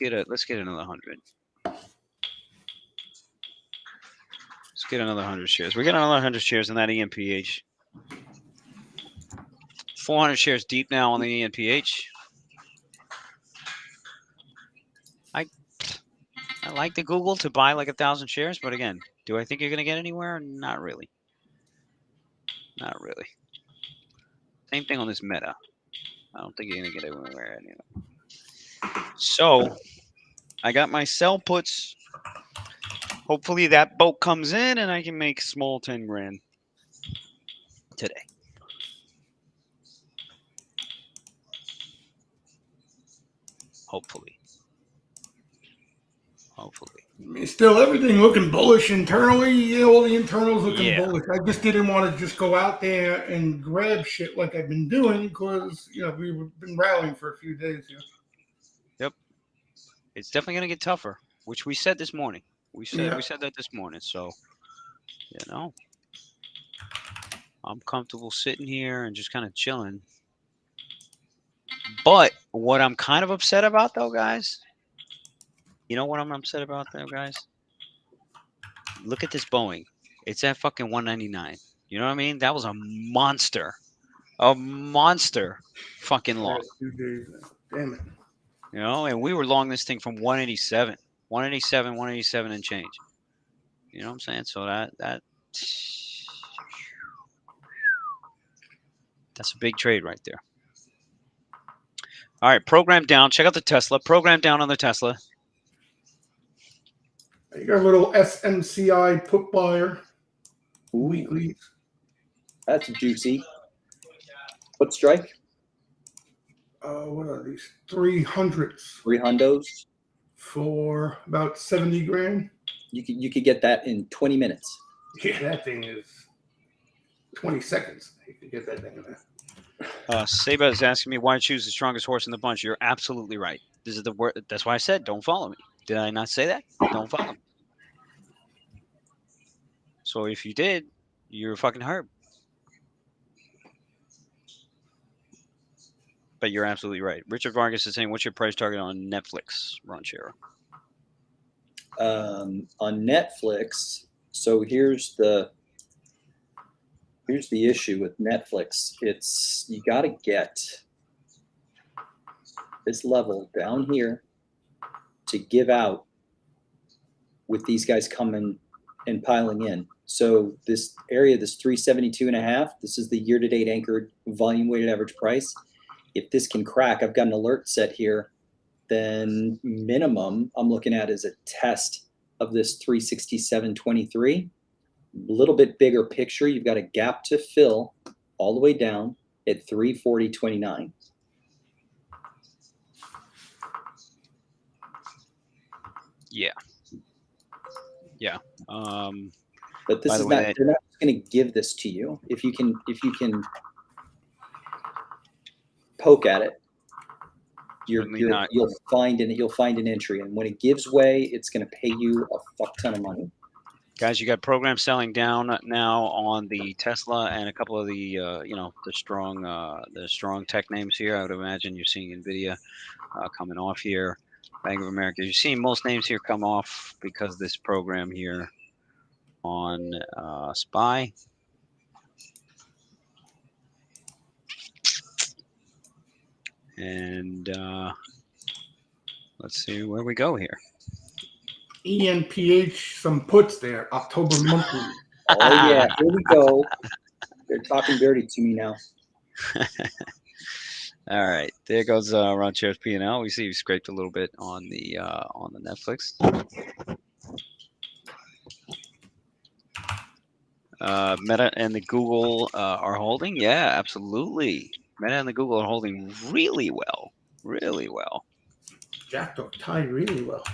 Let's get another 100. Let's get another 100 shares. We got another 100 shares on that EMPH. 400 shares deep now on the EMPH. I like the Google to buy like 1,000 shares, but again, do I think you're going to get anywhere? Not really. Not really. Same thing on this Meta. I don't think you're going to get anywhere anyway. So I got my sell puts. Hopefully that boat comes in and I can make small 10 grand today. Hopefully. I mean, still everything looking bullish internally. Yeah, all the internals looking Yeah. bullish. I just didn't want to just go out there and grab shit like I've been doing because we've been rallying for a few days here. Yep. It's definitely going to get tougher, which we said this morning. We said that this morning. So, I'm comfortable sitting here and just kind of chilling. But what I'm kind of upset about, though, guys, you know what I'm upset about, though, guys? Look at this Boeing. It's at fucking 199. You know what I mean? That was a monster fucking long. A few days now. Damn it. And we were long this thing from 187 and change. You know what I'm saying? So that's a big trade right there. All right, program down. Check out the Tesla. Program down on the Tesla. You got a little SMCI put buyer. Ooh, Weekly. that's juicy. What strike? What are these? 300s 3 hundos. for about 70 grand. You could get that in 20 minutes. Yeah, that thing is 20 seconds. You can get that thing in there. Seba is asking me why choose the strongest horse in the bunch. You're absolutely right. This is the word. That's why I said don't follow me. Did I not say that? Don't follow me. So if you did, you're fucking herb. But you're absolutely right. Richard Vargas is saying, what's your price target on Netflix, Ron Chero? On Netflix, so here's the issue with Netflix. It's you got to get this level down here to give out with these guys coming and piling in. So this area, this 372.5, this is the year-to-date anchored volume weighted average price. If this can crack, I've got an alert set here, then minimum I'm looking at is a test of this 367.23. A little bit bigger picture, you've got a gap to fill all the way down at 340.29. Yeah. But this is not, they're not going to give this to you. If you can poke at it, you'll find an entry, and when it gives way, it's going to pay you a fuck ton of money. Guys, you got program selling down now on the Tesla and a couple of the the strong tech names here. I would imagine you're seeing Nvidia coming off here, Bank of America. You're seeing most names here come off because of this program here on SPY. And let's see where we go here. ENPH, some puts there, October monthly. Oh yeah, here we go. They're talking dirty to me now. All right, there goes Ron Chero's P&L. We see he scraped a little bit on the Netflix. Meta and the Google are holding. Yeah, absolutely. Meta and the Google are holding really well. Really well. Jacked up tie really well.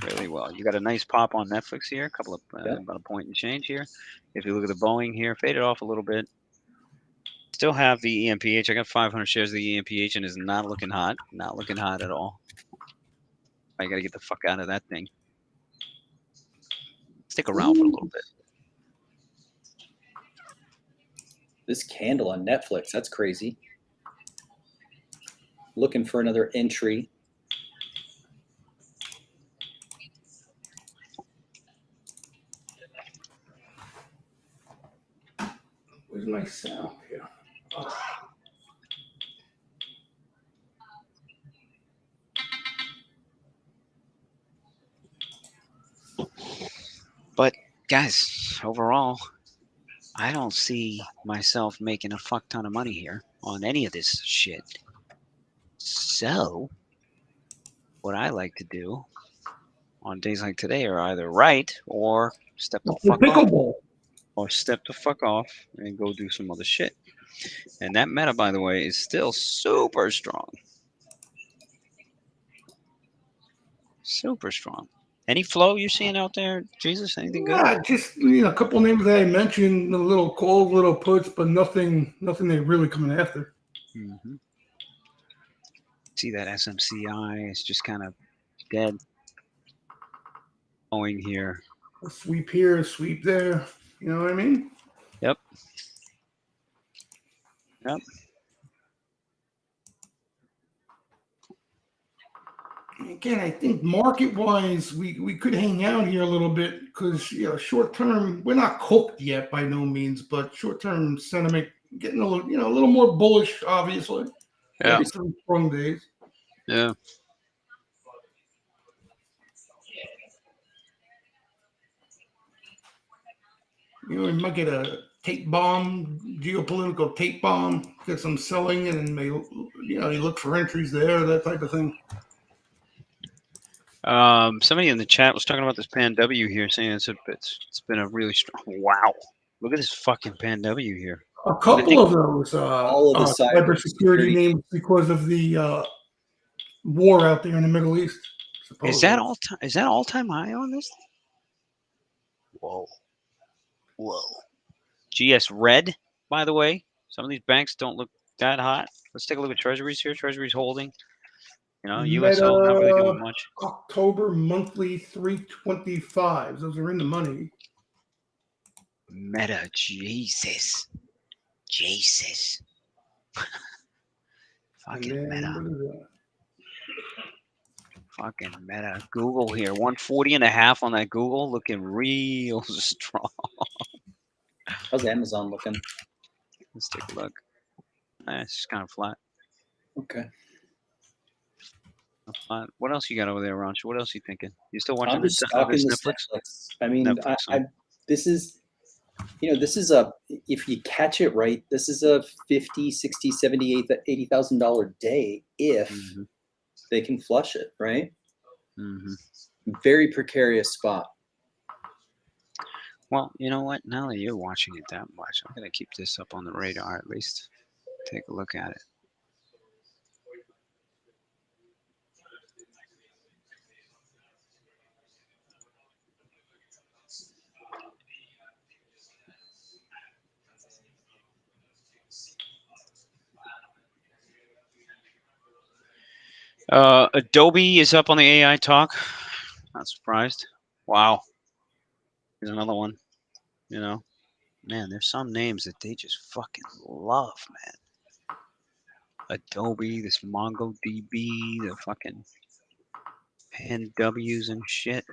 Really well. You got a nice pop on Netflix here. A couple of about a point and change here. If you look at the Boeing here, faded off a little bit. Still have the EMPH. I got 500 shares of the EMPH and is not looking hot. Not looking hot at all. I got to get the fuck out of that thing. Stick around for a little bit. This candle on Netflix, that's crazy. Looking for another entry. Where's my sound here? Oh. But guys, overall, I don't see myself making a fuck ton of money here on any of this shit. So, what I like to do on days like today are either right or step the The fuck off. pickleball. Or step the fuck off and go do some other shit. And that meta, by the way, is still super strong. Super strong. Any flow you're seeing out there, Jesus? Anything good? Yeah, just a couple names that I mentioned, a little calls, little puts, but nothing they're really coming after. Mm-hmm. See that SMCI is just kind of dead. Going here. A sweep here, a sweep there. You know what I mean? Yep. Yep. Again, I think market-wise, we could hang out here a little bit because short-term we're not cooked yet by no means, but short-term sentiment getting a little more bullish, obviously. Yeah. After some strong days. Yeah. We might get a tape bomb, geopolitical tape bomb, get some selling, and then you look for entries there, that type of thing. Somebody in the chat was talking about this Pan W here, saying it's been a really strong. Wow, look at this fucking Pan W here. A couple of those all of the cybersecurity names because of the war out there in the Middle East. Is that all time? Is that all time high on this? Whoa, whoa. GS Red, by the way. Some of these banks don't look that hot. Let's take a look at Treasuries here. Treasuries holding. USO not really doing much. October monthly 325s. Those are in the money. Meta, Jesus. Fucking Meta. Fucking Meta. Google here. 140.5 on that Google. Looking real strong. How's Amazon looking? Let's take a look. It's just kind of flat. Okay. Flat. What else you got over there, Ron? What else are you thinking? You still watching I'm this, just stalking this Netflix? I mean, Netflix, huh? this is if you catch it right, this is a $50, $60, $70, $80,000 day if they can flush it, right? Very precarious spot. Well, you know what? Now that you're watching it that much, I'm going to keep this up on the radar at least. Take a look at it. Adobe is up on the AI talk. Not surprised. Wow. Here's another one. Man, there's some names that they just fucking love, man. Adobe, this MongoDB, the fucking PanWs and shit.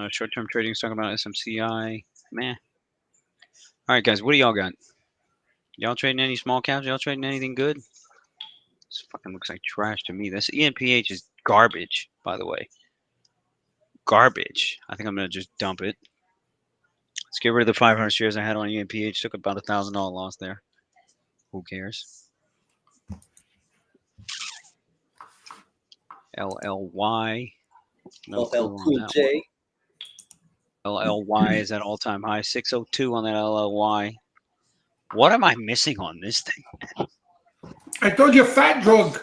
Short-term trading is talking about SMCI. Man. All right, guys, what do y'all got? Y'all trading any small caps? Y'all trading anything good? This fucking looks like trash to me. This ENPH is garbage, by the way. Garbage. I think I'm going to just dump it. Let's get rid of the 500 shares I had on ENPH. Took about $1,000 loss there. Who cares? LLY. No LL Cool J. LLY is at all-time high. 602 on that LLY. What am I missing on this thing? I told you, fat drug.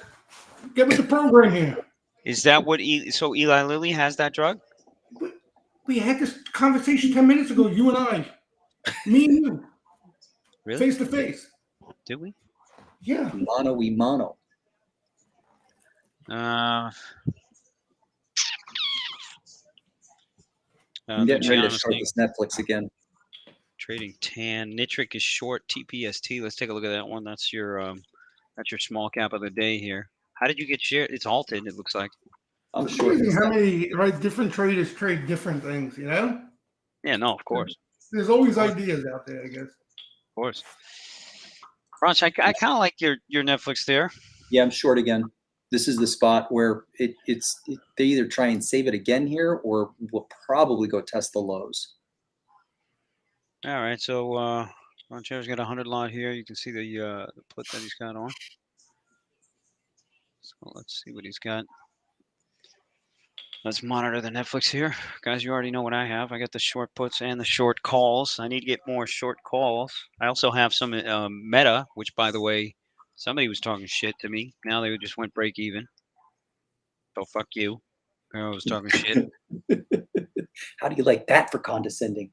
Get with the program here. Is that what? So Eli Lilly has that drug? We had this conversation 10 minutes ago. You and I, me and you, Really? face to face. Did we? Yeah. Mono. I'm getting ready to short this Netflix again. Trading tan. Nitric is short. TPST. Let's take a look at that one. That's your small cap of the day here. How did you get share? It's halted. It looks like. I'm short. How many different traders trade different things? Yeah. No. Of course. There's always ideas out there, I guess. Of course. Ronch, I kind of like your Netflix there. Yeah, I'm short again. This is the spot where they either try and save it again here or will probably go test the lows. All right, so Ronchero's got 100 lot here. You can see the put that he's got on. So let's see what he's got. Let's monitor the Netflix here. Guys, you already know what I have. I got the short puts and the short calls. I need to get more short calls. I also have some Meta, which, by the way, somebody was talking shit to me. Now they just went break even. So fuck you. I was talking shit. How do you like that for condescending?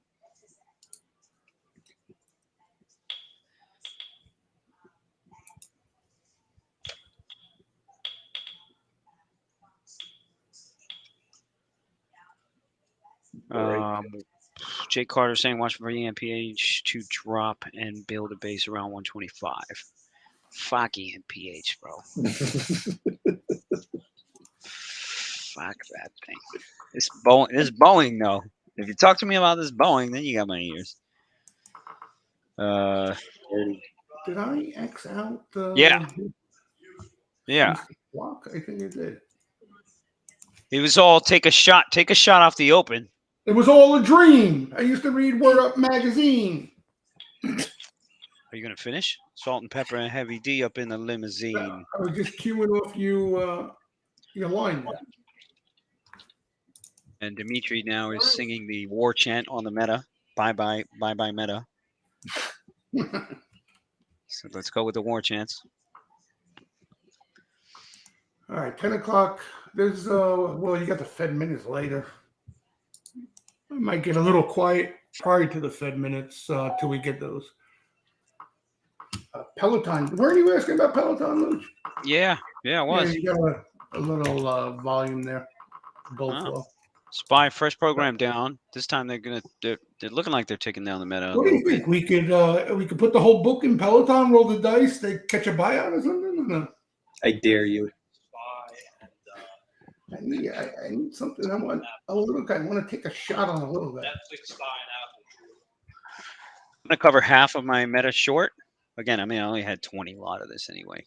Jake Carter saying watch for EMPH to drop and build a base around 125. Fuck EMPH, bro. Fuck that thing. This Boeing though. If you talk to me about this Boeing, then you got my ears. Did I X out the? Yeah. Block? I think I did. It was all take a shot off the open. It was all a dream. I used to read Word Up magazine. Are you gonna finish? Salt and pepper and heavy D up in the limousine. I was just queuing off your line there. And Dimitri now is singing the war chant on the Meta. Bye bye Meta. So let's go with the war chants. All right, 10 o'clock. There's well, you got the Fed minutes later. I might get a little quiet prior to the Fed minutes till we get those. Peloton. Weren't you asking about Peloton, Luch? Yeah, it was. Yeah, you got a little volume there. Both. Spy first program down. This time they're looking like they're taking down the Meta. What do you think? We could put the whole book in Peloton, roll the dice, they catch a buyout or something? No. I dare you. I need something. I want to take a shot on a little bit. I'm gonna cover half of my Meta short. Again, I only had 20 lot of this anyway.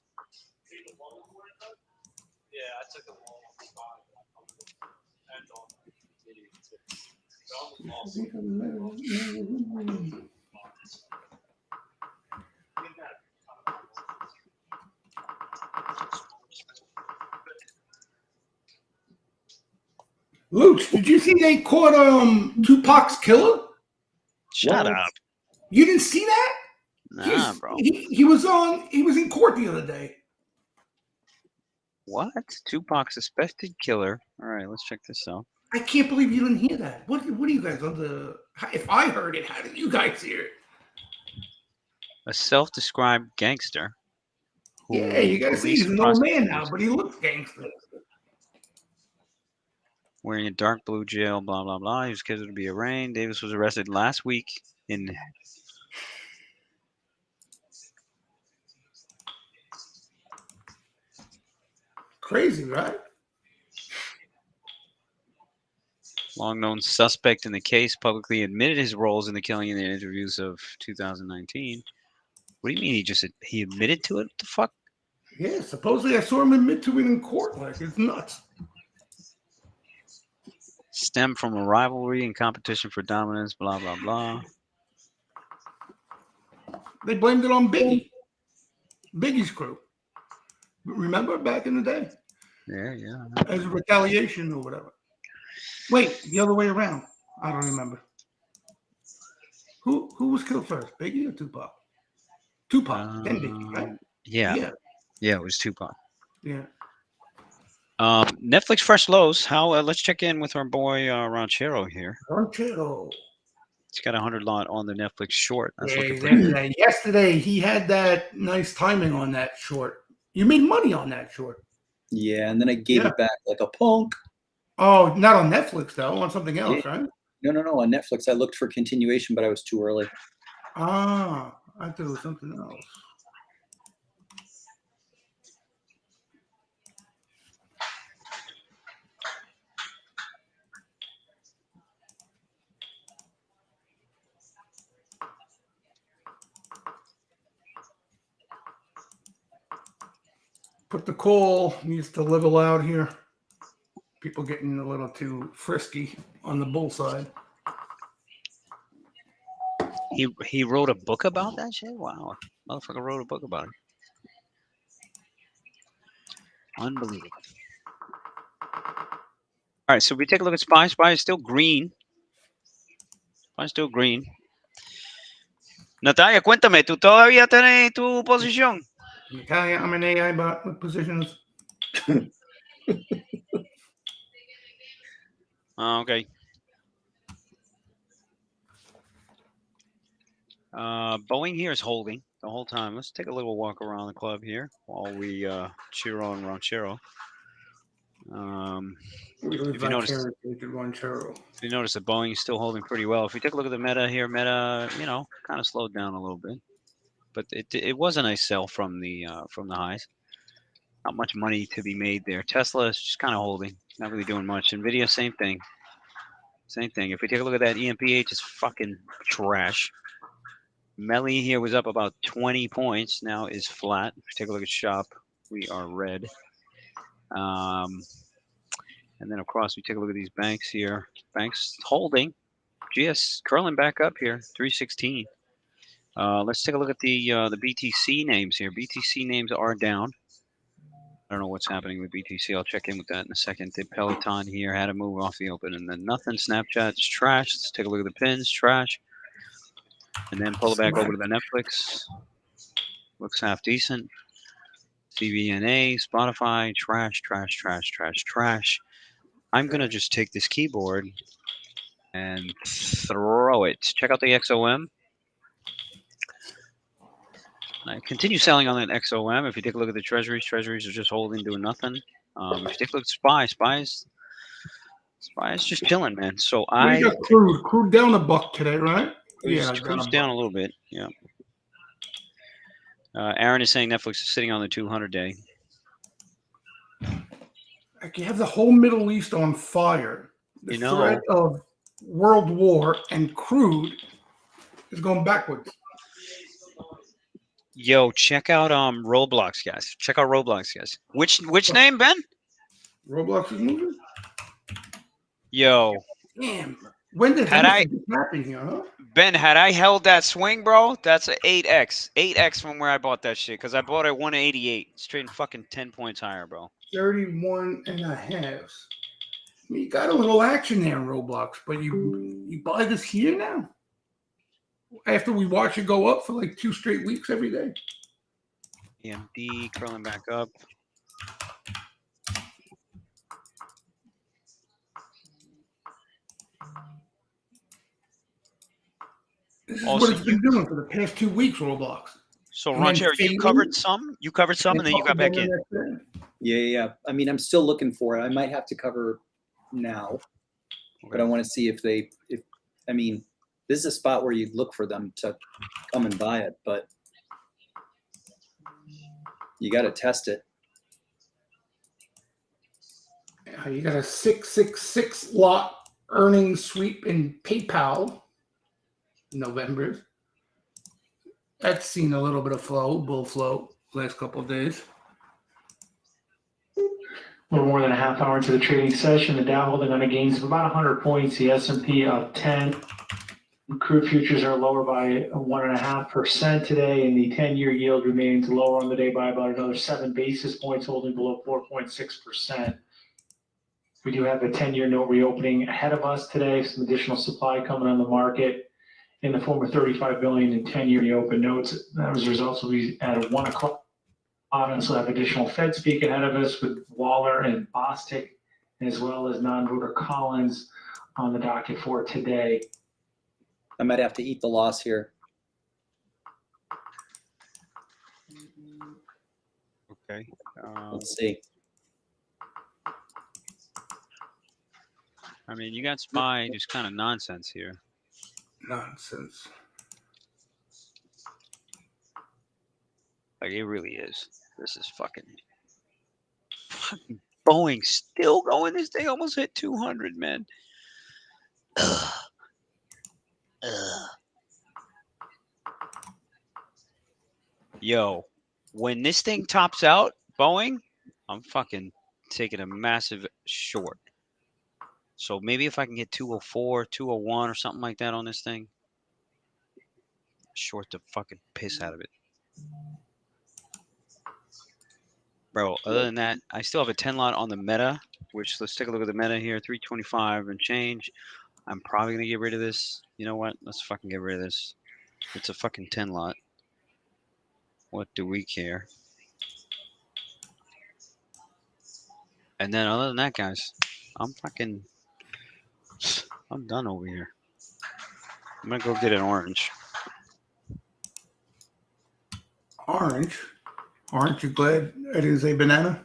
Luch, did you see they caught Tupac's killer? Shut up. You didn't see that? Nah, bro. He was in court the other day. What? Tupac suspected killer. All right, let's check this out. I can't believe you didn't hear that. What are you guys on the? If I heard it, how did you guys hear it? A self-described gangster. Yeah, you gotta see he's an old man now, but he looks gangster. Wearing a dark blue jail, blah, blah, blah. He was scheduled to be arraigned. Davis was arrested last week in... Crazy, right? Long-known suspect in the case publicly admitted his roles in the killing in the interviews of 2019. What do you mean he admitted to it? What the fuck? Yeah, supposedly I saw him admit to it in court. Like, it's nuts. Stemmed from a rivalry and competition for dominance, blah, blah, blah. They blamed it on Biggie. Biggie's crew. Remember back in the day? Yeah. As a retaliation or whatever. Wait, the other way around. I don't remember. Who was killed first, Biggie or Tupac? Tupac, then Biggie, right? Yeah, it was Tupac. Yeah. Netflix fresh lows. Let's check in with our boy Ranchero here. Ranchero. He's got 100 lot on the Netflix short. That's looking Exactly. pretty good. Yesterday he had that nice timing on that short. You made money on that short. Yeah, and then I gave it back like a punk. Oh, not on Netflix though, on something else, right? No. On Netflix, I looked for continuation, but I was too early. Ah, I thought it was something else. Put the call needs to level out here. People getting a little too frisky on the bull side. He wrote a book about that shit? Wow. Motherfucker wrote a book about it. Unbelievable. All right, so we take a look at SPY. SPY is still green. SPY is still green. Natalia, cuéntame, ¿tú todavía tenés tu posición? Natalia, I'm an AI bot. What positions? Okay. Boeing here is holding the whole time. Let's take a little walk around the club here while we cheer on Ranchero. If you notice that Boeing is still holding pretty well. If we take a look at the meta here, meta, you know, kind of slowed down a little bit, but it was a nice sell from the highs. Not much money to be made there. Tesla is just kind of holding, not really doing much. Nvidia, same thing. Same thing. If we take a look at that, EMPH is fucking trash. Melly here was up about 20 points. Now is flat. If we take a look at shop, we are red. And then across, we take a look at these banks here. Banks holding. GS curling back up here, 316. Let's take a look at the BTC names here. BTC names are down. I don't know what's happening with BTC. I'll check in with that in a second. The Peloton here had to move off the open, and then nothing. Snapchat is trash. Let's take a look at the pins. Trash. And then pull it back over to the Netflix. Looks half decent. CBNA, Spotify, trash, trash, trash, trash, trash. I'm going to just take this keyboard and throw it. Check out the XOM. I continue selling on that XOM. If you take a look at the treasuries are just holding, doing nothing. If you take a look at SPY is just chilling, man. So We got crude down $1 today, right? Yeah, cruise down a little bit. Yeah. Aaron is saying Netflix is sitting on the 200-day. Like you have the whole Middle East on fire. The threat of world war and crude is going backwards. Yo, check out Roblox, guys. Check out Roblox, guys. Which name, Ben? Roblox is moving? Yo. Damn. When did that happen here, huh? Ben, had I held that swing, bro, that's an 8x. 8x from where I bought that shit. Because I bought it at 188. It's trading fucking 10 points higher, bro. 31.5. You got a little action there in Roblox, but you buy this here now? After we watch it go up for like 2 straight weeks every day. AMD curling back up. This is what it's been doing for the past 2 weeks, Roblox. So, Ranchero, you covered some? You covered some, and then you got back in. Yeah. I mean, I'm still looking for it. I might have to cover now, but I want to see if I mean, this is a spot where you'd look for them to come and buy it, but you got to test it. You got a 666 lot earnings sweep in PayPal in November. That's seen a little bit of bull flow last couple of days. A little more than a half hour into the trading session, the Dow holding on a gains of about 100 points, the S&P up 10. Crude futures are lower by 1.5% today, and the 10-year yield remains lower on the day by about another 7 basis points, holding below 4.6%. We do have the 10-year note reopening ahead of us today, some additional supply coming on the market in the form of $35 billion in 10-year reopen notes. Those results will be at 1 o'clock. Also have additional Fed speak ahead of us with Waller and Bostic, as well as non-voter Collins on the docket for today. I might have to eat the loss here. Okay. Let's see. I mean, you got SPY, just kind of nonsense here. Nonsense. Like, it really is. This is fucking Boeing still going. This thing almost hit 200, man. Ugh. Yo, when this thing tops out, Boeing, I'm fucking taking a massive short. So maybe if I can get 204, 201 or something like that on this thing, short the fucking piss out of it. bro. Other than that, I still have a 10 lot on the meta. Which let's take a look at the meta here. 325 and change. I'm probably gonna get rid of this. You know what? Let's fucking get rid of this. It's a fucking 10 lot. What do we care? And then other than that, guys, I'm done over here. I'm gonna go get an orange. Orange. Aren't you glad I didn't say banana?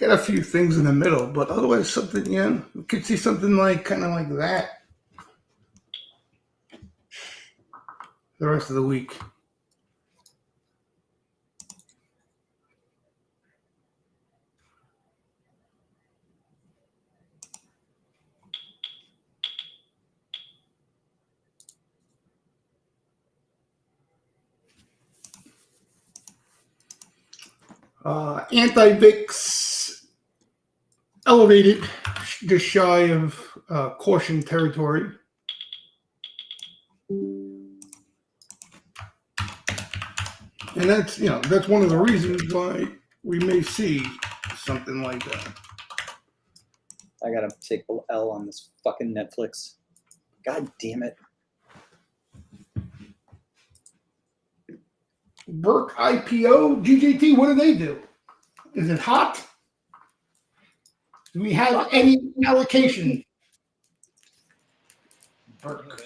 Got a few things in the middle, but otherwise something, yeah, you could see something like kind of like that the rest of the week. Anti-VIX elevated just shy of caution territory. And that's, that's one of the reasons why we may see something like that. I gotta take the L on this fucking Netflix. God damn it. Burke IPO, GJT, what do they do? Is it hot? Do we have any allocation? Burke.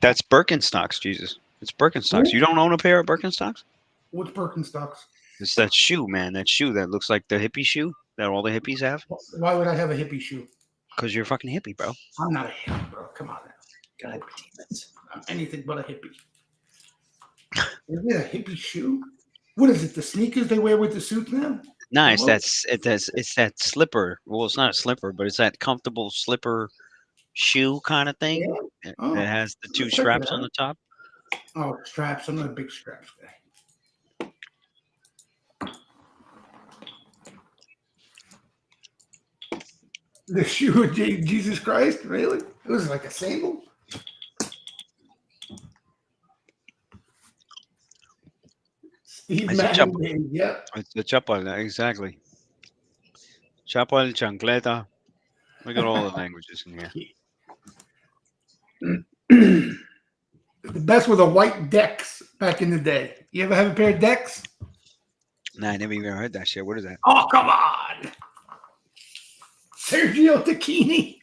That's Birkenstocks, Jesus. It's Birkenstocks. You don't own a pair of Birkenstocks? What's Birkenstocks? It's that shoe, man. That shoe that looks like the hippie shoe that all the hippies have. Why would I have a hippie shoe? Because you're a fucking hippie, bro. I'm not a hippie, bro. Come on now. God damn it. I'm anything but a hippie. Is it a hippie shoe? What is it? The sneakers they wear with the suits now? Nice. It's that slipper. Well, it's not a slipper, but it's that comfortable slipper shoe kind of thing. Yeah. It has the two Check it straps out. on the top. Oh, straps. I'm not a big straps guy. The shoe of Jesus Christ? Really? It was like a sandal? Steve It's a Madden, yeah. It's the chapal, exactly. Chapal, chancleta. Look at all the languages in here. The best were the white decks back in the day. You ever have a pair of decks? Nah, I never even heard that shit. What is that? Oh, come on. Sergio Tacchini.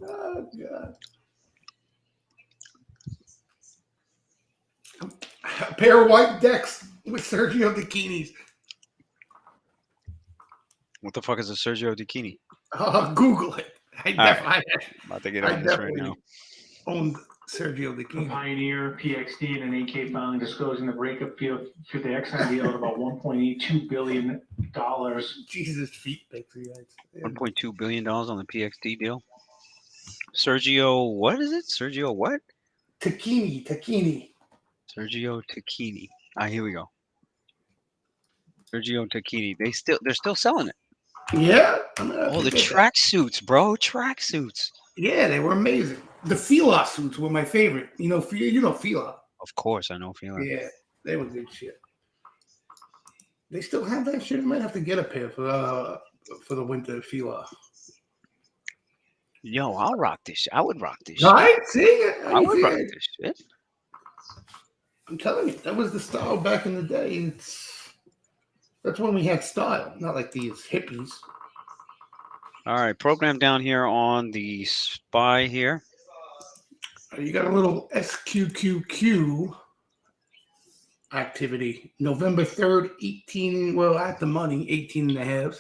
Oh, God. A pair of white decks with Sergio Tacchinis. What the fuck is a Sergio Tacchini? Google it. I I'm about to get on this right now. Owned Sergio The Tacchini. Pioneer, PXD, and an AK filing disclosing the breakup deal for the Exxon deal at about $1.82 billion. Jesus, feet pics, you guys. Yeah. $1.2 billion on the PXD deal. Sergio, what is it? Sergio what? Tacchini. Sergio Tacchini. Here we go. Sergio Tacchini. They're still selling it. Yeah. Oh, the track suits, bro. Track suits. Yeah, they were amazing. The Fila suits were my favorite. You know Fila. Of course, I know Fila. Yeah, they were good shit. They still have that shit. I might have to get a pair for the winter Fila. Yo, I'll rock this. I would rock this shit. Right? See? I would rock this shit. I'm telling you, that was the style back in the day. That's when we had style, not like these hippies. All right, program down here on the SPY here. You got a little SQQQ activity. November 3rd, 18, well, at the money, 18 and a half.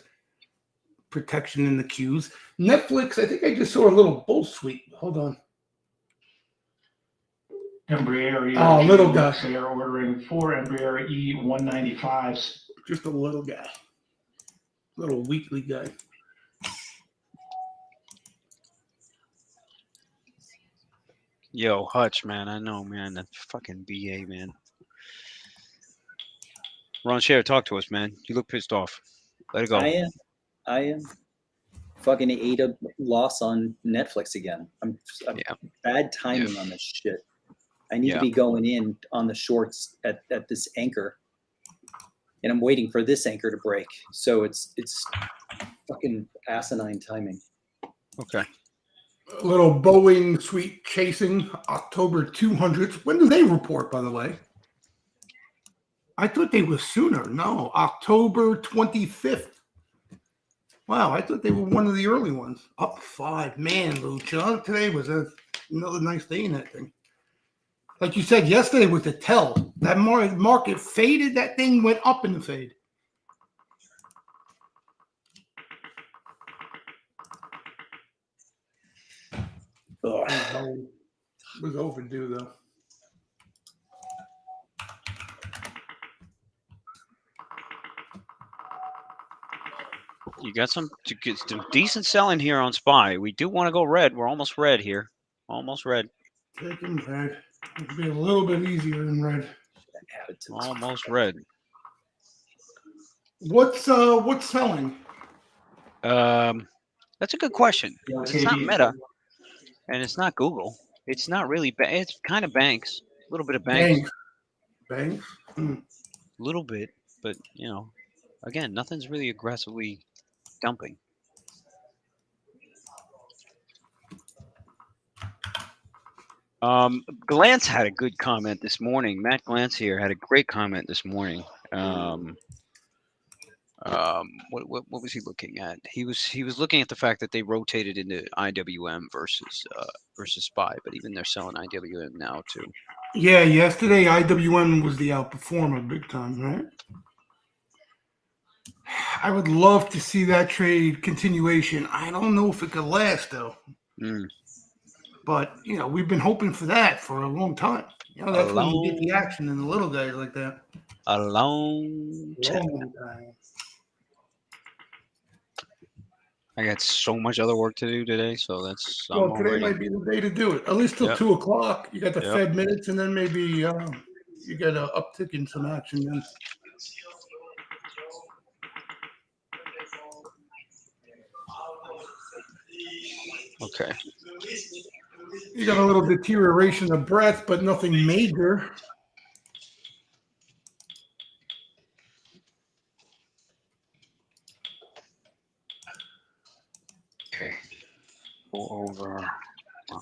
Protection in the queues. Netflix, I think I just saw a little bull sweep. Hold on. Embraer. Oh, little guy. They are ordering 4 Embraer E195s. Just a little guy. Little weekly guy. Yo, Hutch, man. I know, man. That fucking BA, man. Ron Share, talk to us, man. You look pissed off. Let it go. I am. Fucking ate a loss on Netflix again. I'm Yeah. bad timing on this shit. I need to Yeah. be going in on the shorts at this anchor, and I'm waiting for this anchor to break. So it's fucking asinine timing. Okay. A little Boeing sweet chasing October 200s. When do they report, by the way? I thought they were sooner. No, October 25th. Wow, I thought they were one of the early ones. Up 5. Man, Lucha, today was another nice day in that thing. Like you said yesterday with the tell, that market faded, that thing went up in the fade. It was overdue, though. You got some decent selling here on SPY. We do want to go red. We're almost red here. Almost red. Taking red. It'll be a little bit easier than red. Add it to this. Almost red. What's selling? That's a good question. Yeah, It's not KB. Meta, and it's not Google. It's not really. It's kind of banks. A little bit of banks. Banks. A little bit, but again, nothing's really aggressively dumping. Glance had a good comment this morning. Matt Glance here had a great comment this morning. What was he looking at? He was looking at the fact that they rotated into IWM versus SPY, but even they're selling IWM now too. Yeah, yesterday IWM was the outperformer big time, right? I would love to see that trade continuation. I don't know if it could last though. But we've been hoping for that for a long time. That's when you get the action in the little guys like that. A long time. I got so much other work to do today, so that's. Well, today might be the day to do it. At least till 2 o'clock. You got the Fed minutes, and then maybe you get an uptick in some action then. Okay. You got a little deterioration of breadth, but nothing major. Okay. Go over. Wow.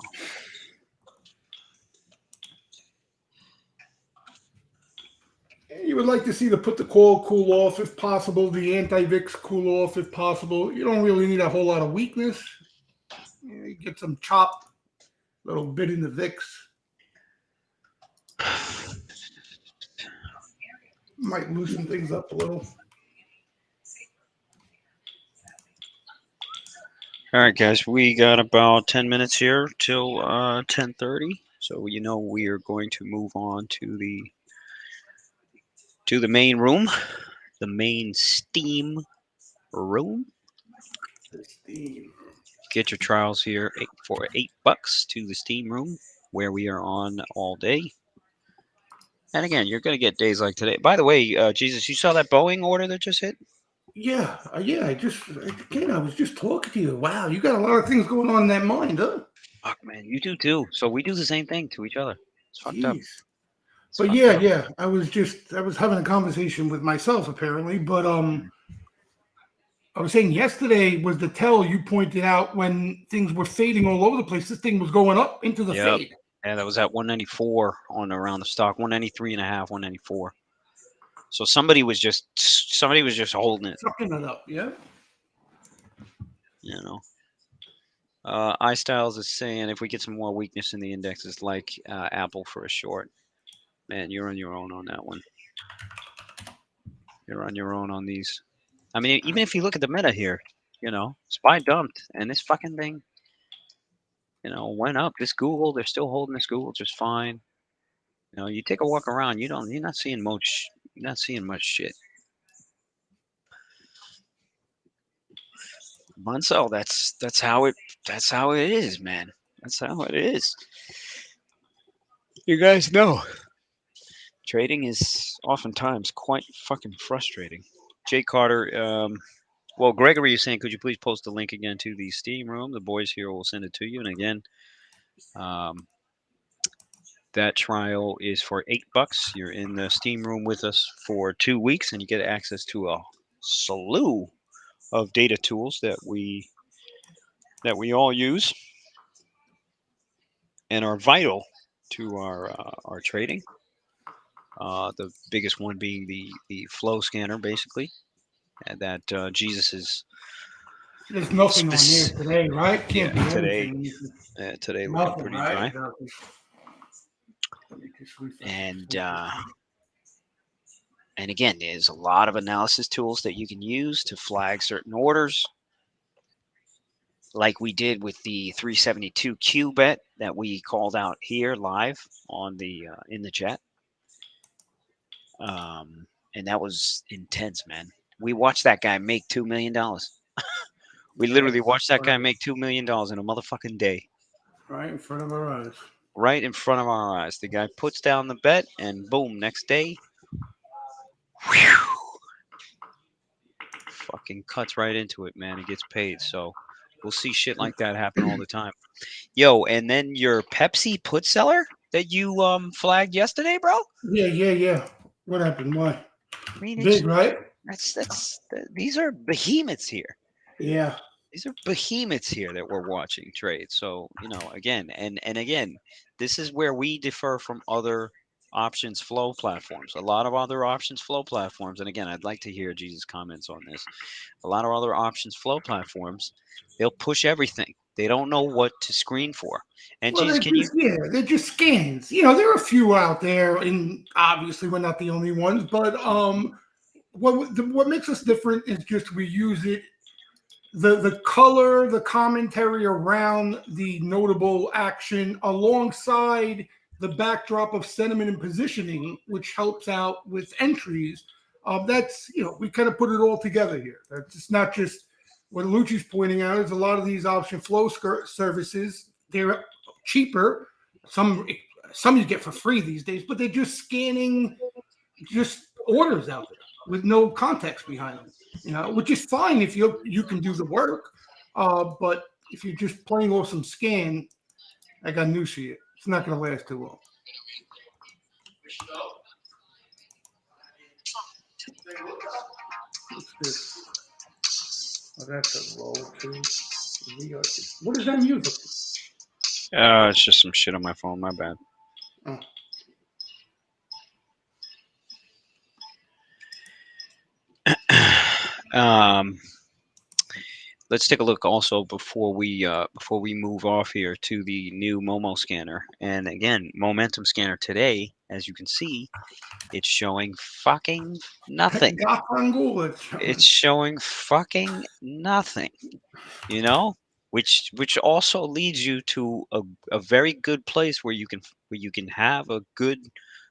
You would like to see the put the call cool off if possible, the anti-VIX cool off if possible. You don't really need a whole lot of weakness. You get some chop, a little bit in the VIX. Might loosen things up a little. All right, guys, we got about 10 minutes here till 10:30. So we are going to move on to the main room, the main Steam room. The Steam. Get your trials here for $8 to the Steam room, where we are on all day. And again, you're going to get days like today. By the way, Jesus, you saw that Boeing order that just hit? Yeah. I was just talking to you. Wow, you got a lot of things going on in that mind, huh? Fuck, man, you do too. So we do the same thing to each other. It's fucked up. But yeah, I was having a conversation with myself apparently, but I was saying yesterday was the tell you pointed out when things were fading all over the place. This thing was going up into the fade. Yeah, that was at 194 on around the stock, 193.5, 194. So somebody was just holding it. Sucking it up, yeah. iStyles is saying if we get some more weakness in the indexes, like Apple for a short, man, you're on your own on that one. You're on your own on these. I mean, even if you look at the meta here, SPY dumped, and this fucking thing, went up. This Google, they're still holding this Google just fine. You take a walk around, you're not seeing much. You're not seeing much shit. Monso, that's how it is, man. That's how it is. You guys know. Trading is oftentimes quite fucking frustrating. Jay Carter, well, Gregory is saying, could you please post the link again to the Steam Room? The boys here will send it to you. And again, that trial is for $8. You're in the Steam Room with us for 2 weeks, and you get access to a slew of data tools that we all use and are vital to our trading. The biggest one being the flow scanner, basically, and that Jesus is. There's nothing on there today, right? Can't be today. anything. Today looking Nothing, pretty right? dry. Exactly. Let me just refresh And this. and again, there's a lot of analysis tools that you can use to flag certain orders, like we did with the 372Q bet that we called out here live on the in the chat. And that was intense, man. We watched that guy make $2 million. We literally watched that guy make $2 million in a motherfucking day. Right in front of our eyes. Right in front of our eyes. The guy puts down the bet, and boom, next day, whew, fucking cuts right into it, man. He gets paid. So we'll see shit like that happen all the time. Yo, and then your Pepsi put seller that you flagged yesterday, bro? Yeah. What happened? Why? I mean, Big, right? These are behemoths here. Yeah. These are behemoths here that we're watching trade. So, again, and again, this is where we differ from other options flow platforms. A lot of other options flow platforms, and again, I'd like to hear Jesus' comments on this. A lot of other options flow platforms, they'll push everything. They don't know what to screen for. And Well, Jesus, they're just scans. There are a few out there, and obviously we're not the only ones. But what makes us different is just we use it. The color, the commentary around the notable action alongside the backdrop of sentiment and positioning, which helps out with entries. That's, we kind of put it all together here. It's not just what Lucci's pointing out is a lot of these option flow services, they're cheaper. Some you get for free these days, but they're just scanning just orders out there with no context behind them, which is fine if you can do the work. But if you're just playing off some scan, I got news for you. It's not going to last too long. What's this? Oh, that's a roll too. What is that music? it's just some shit on my phone. My bad. Oh. Let's take a look also before we move off here to the new Momo scanner. And again, momentum scanner today, as you can see, it's showing fucking nothing. It's showing fucking nothing. Which also leads you to a very good place where you can have a good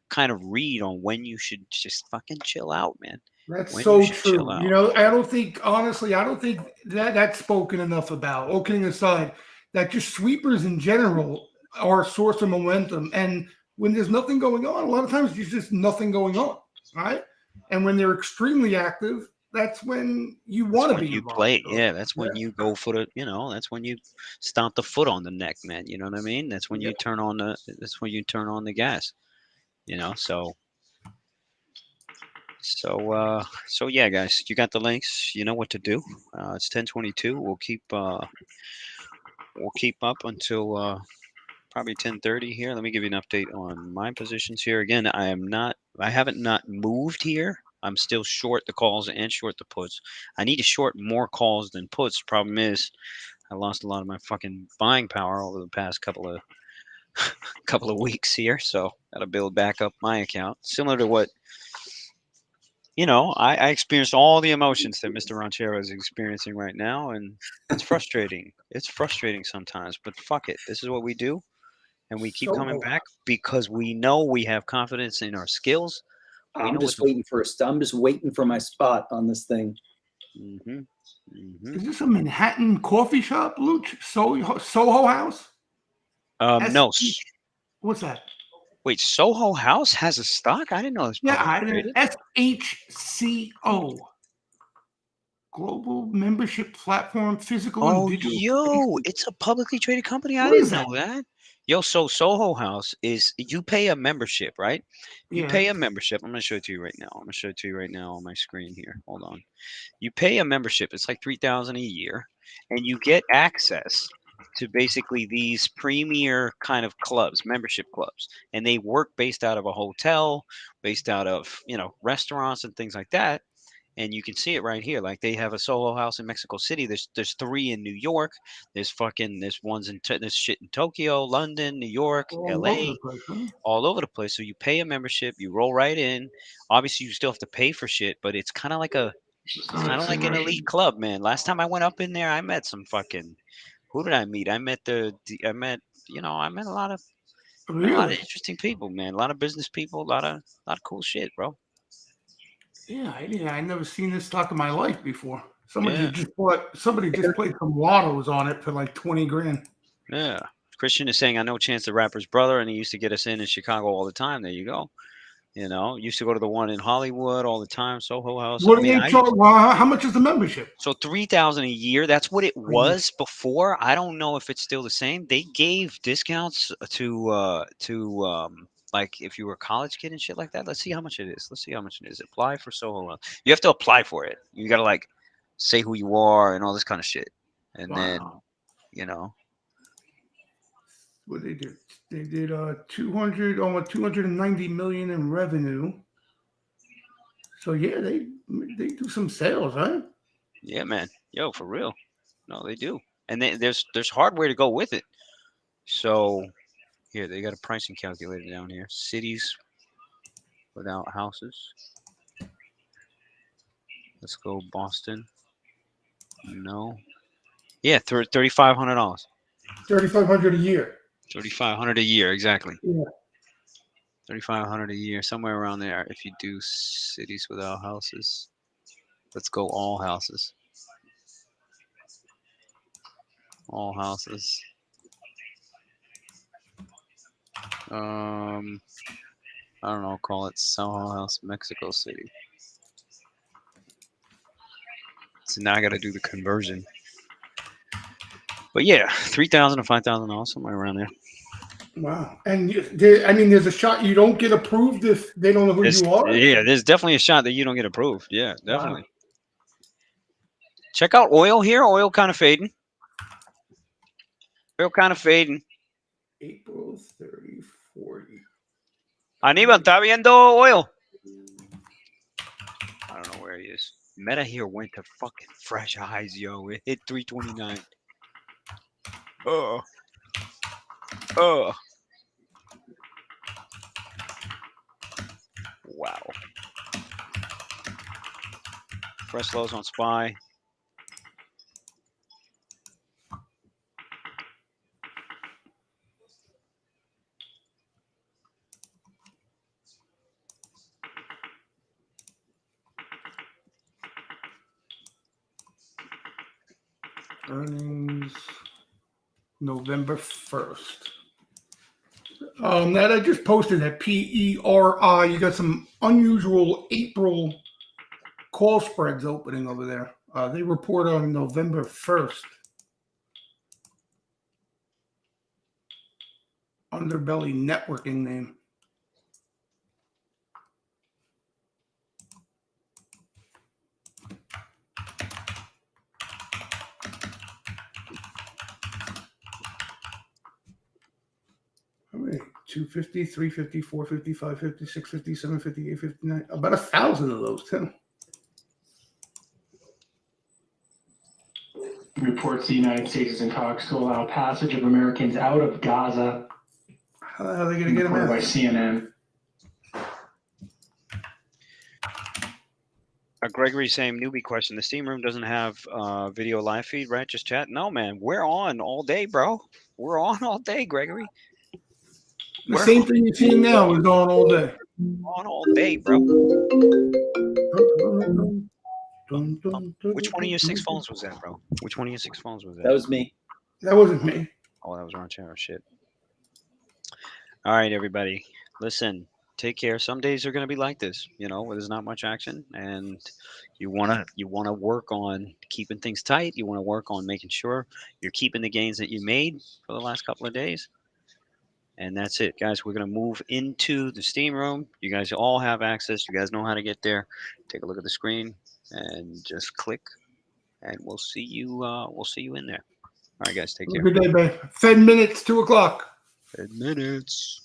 kind of read on when you should just fucking chill out, man. That's so true. I don't think that's spoken enough about. All kidding aside, that just sweepers in general are a source of momentum. And when there's nothing going on, a lot of times there's just nothing going on, right? And when they're extremely active, that's when you want to be you involved. Play. Yeah, that's when you go for the. That's when you stomp the foot on the neck, man. You know what I mean? That's when you turn on the. That's when you turn on the gas. So yeah, guys, you got the links. You know what to do. It's 10:22. We'll keep up until probably 10:30 here. Let me give you an update on my positions here. Again, I haven't not moved here. I'm still short the calls and short the puts. I need to short more calls than puts. Problem is, I lost a lot of my fucking buying power over the past couple of weeks here. So gotta build back up my account. Similar to what. I experienced all the emotions that Mr. Ranchero is experiencing right now, and it's frustrating. It's frustrating sometimes, but fuck it. This is what we do, and we keep coming back because we know we have confidence in our skills. I'm just waiting for my spot on this thing. Is this a Manhattan coffee shop, Luch? Soho House? No. What's that? Wait, Soho House has a stock? I didn't know this. Yeah, Publicly I traded. SHCO. Global membership platform, physical and Oh, digital. yo, spaces. it's a publicly traded company. I What didn't is that? know that. Yo, so Soho House is you pay a membership, right? You Yeah. pay a membership. I'm gonna show it to you right now. I'm gonna show it to you right now on my screen here. Hold on. You pay a membership. It's like $3,000 a year, and you get access to basically these premier kind of clubs, membership clubs, and they work based out of a hotel, based out of restaurants and things like that. And you can see it right here. Like they have a Soho House in Mexico City. There's 3 in New York. There's ones there's shit in Tokyo, London, New York, All over LA, the place, huh? all over the place. So you pay a membership, you roll right in. Obviously, you still have to pay for shit, but it's kind of like an elite club, man. Last time I went up in there, I met some fucking. Who did I meet? I met I met a lot of Really? interesting people, man. A lot of business people, a lot of cool shit, bro. Yeah, I never seen this stock in my life before. Somebody Yeah. just played some lottos on it for like 20 grand. Yeah. Christian is saying, I know Chance the Rapper's brother, and he used to get us in Chicago all the time. There you go. Used to go to the one in Hollywood all the time, Soho House. What do they charge? How much is the membership? So $3,000 a year. That's what it was before. I don't know if it's still the same. They gave discounts to like if you were a college kid and shit like that. Let's see how much it is. Apply for Soho House. You have to apply for it. You got to like say who you are and all this kind of shit. And then, What they did? They did 200, almost 290 million in revenue. So yeah, they do some sales, huh? Yeah, man. Yo, for real. No, they do. And there's hardware to go with it. So here they got a pricing calculator down here. Cities without houses. Let's go Boston. No. Yeah, $3,500. $3,500 a year. $3,500 a year, exactly. Yeah. $3,500 a year, somewhere around there. If you do cities without houses, let's go all houses. All houses. I don't know. Call it Soho House, Mexico City. So now I got to do the conversion. But yeah, $3,000 to $5,000, somewhere around there. Wow. And there's a shot you don't get approved if they don't know who you are. Yeah, there's definitely a shot that you don't get approved. Yeah, definitely. Wow. Check out oil here. Oil kind of fading. April 30, 40. Aníbal, ¿está viendo oil? I don't know where he is. Meta here went to fucking fresh highs, yo. It hit 329. Wow. Fresh lows on SPY. Earnings November 1st. That I just posted at PERI. You got some unusual April call spreads opening over there. They report on November 1st. Underbelly networking name. How many? 250, 350, 450, 550, 650, 750, 859. About 1,000 of those, too. Reports the United States is in talks to allow passage of Americans out of Gaza. How the hell are they going to get them out? By CNN. Gregory saying newbie question. The Steamroom doesn't have video live feed, right? Just chat. No, man. We're on all day, bro. We're on all day, Gregory. The same thing you're seeing now is on all day. On all day, bro. Which one of your 6 phones was that, bro? Which one of your 6 phones was that? That was me. That wasn't me. Oh, that was Ron Charo. Shit. All right, everybody. listen, take care. Some days are going to be like this, you know, where there's not much action, and you want to work on keeping things tight. You want to work on making sure you're keeping the gains that you made for the last couple of days. And that's it, guys. We're going to move into the steam room. You guys all have access. You guys know how to get there. Take a look at the screen and just click, and we'll see you. We'll see you in there. All right, guys. Take care. Good day, man. 10 minutes, 2 o'clock. 10 minutes.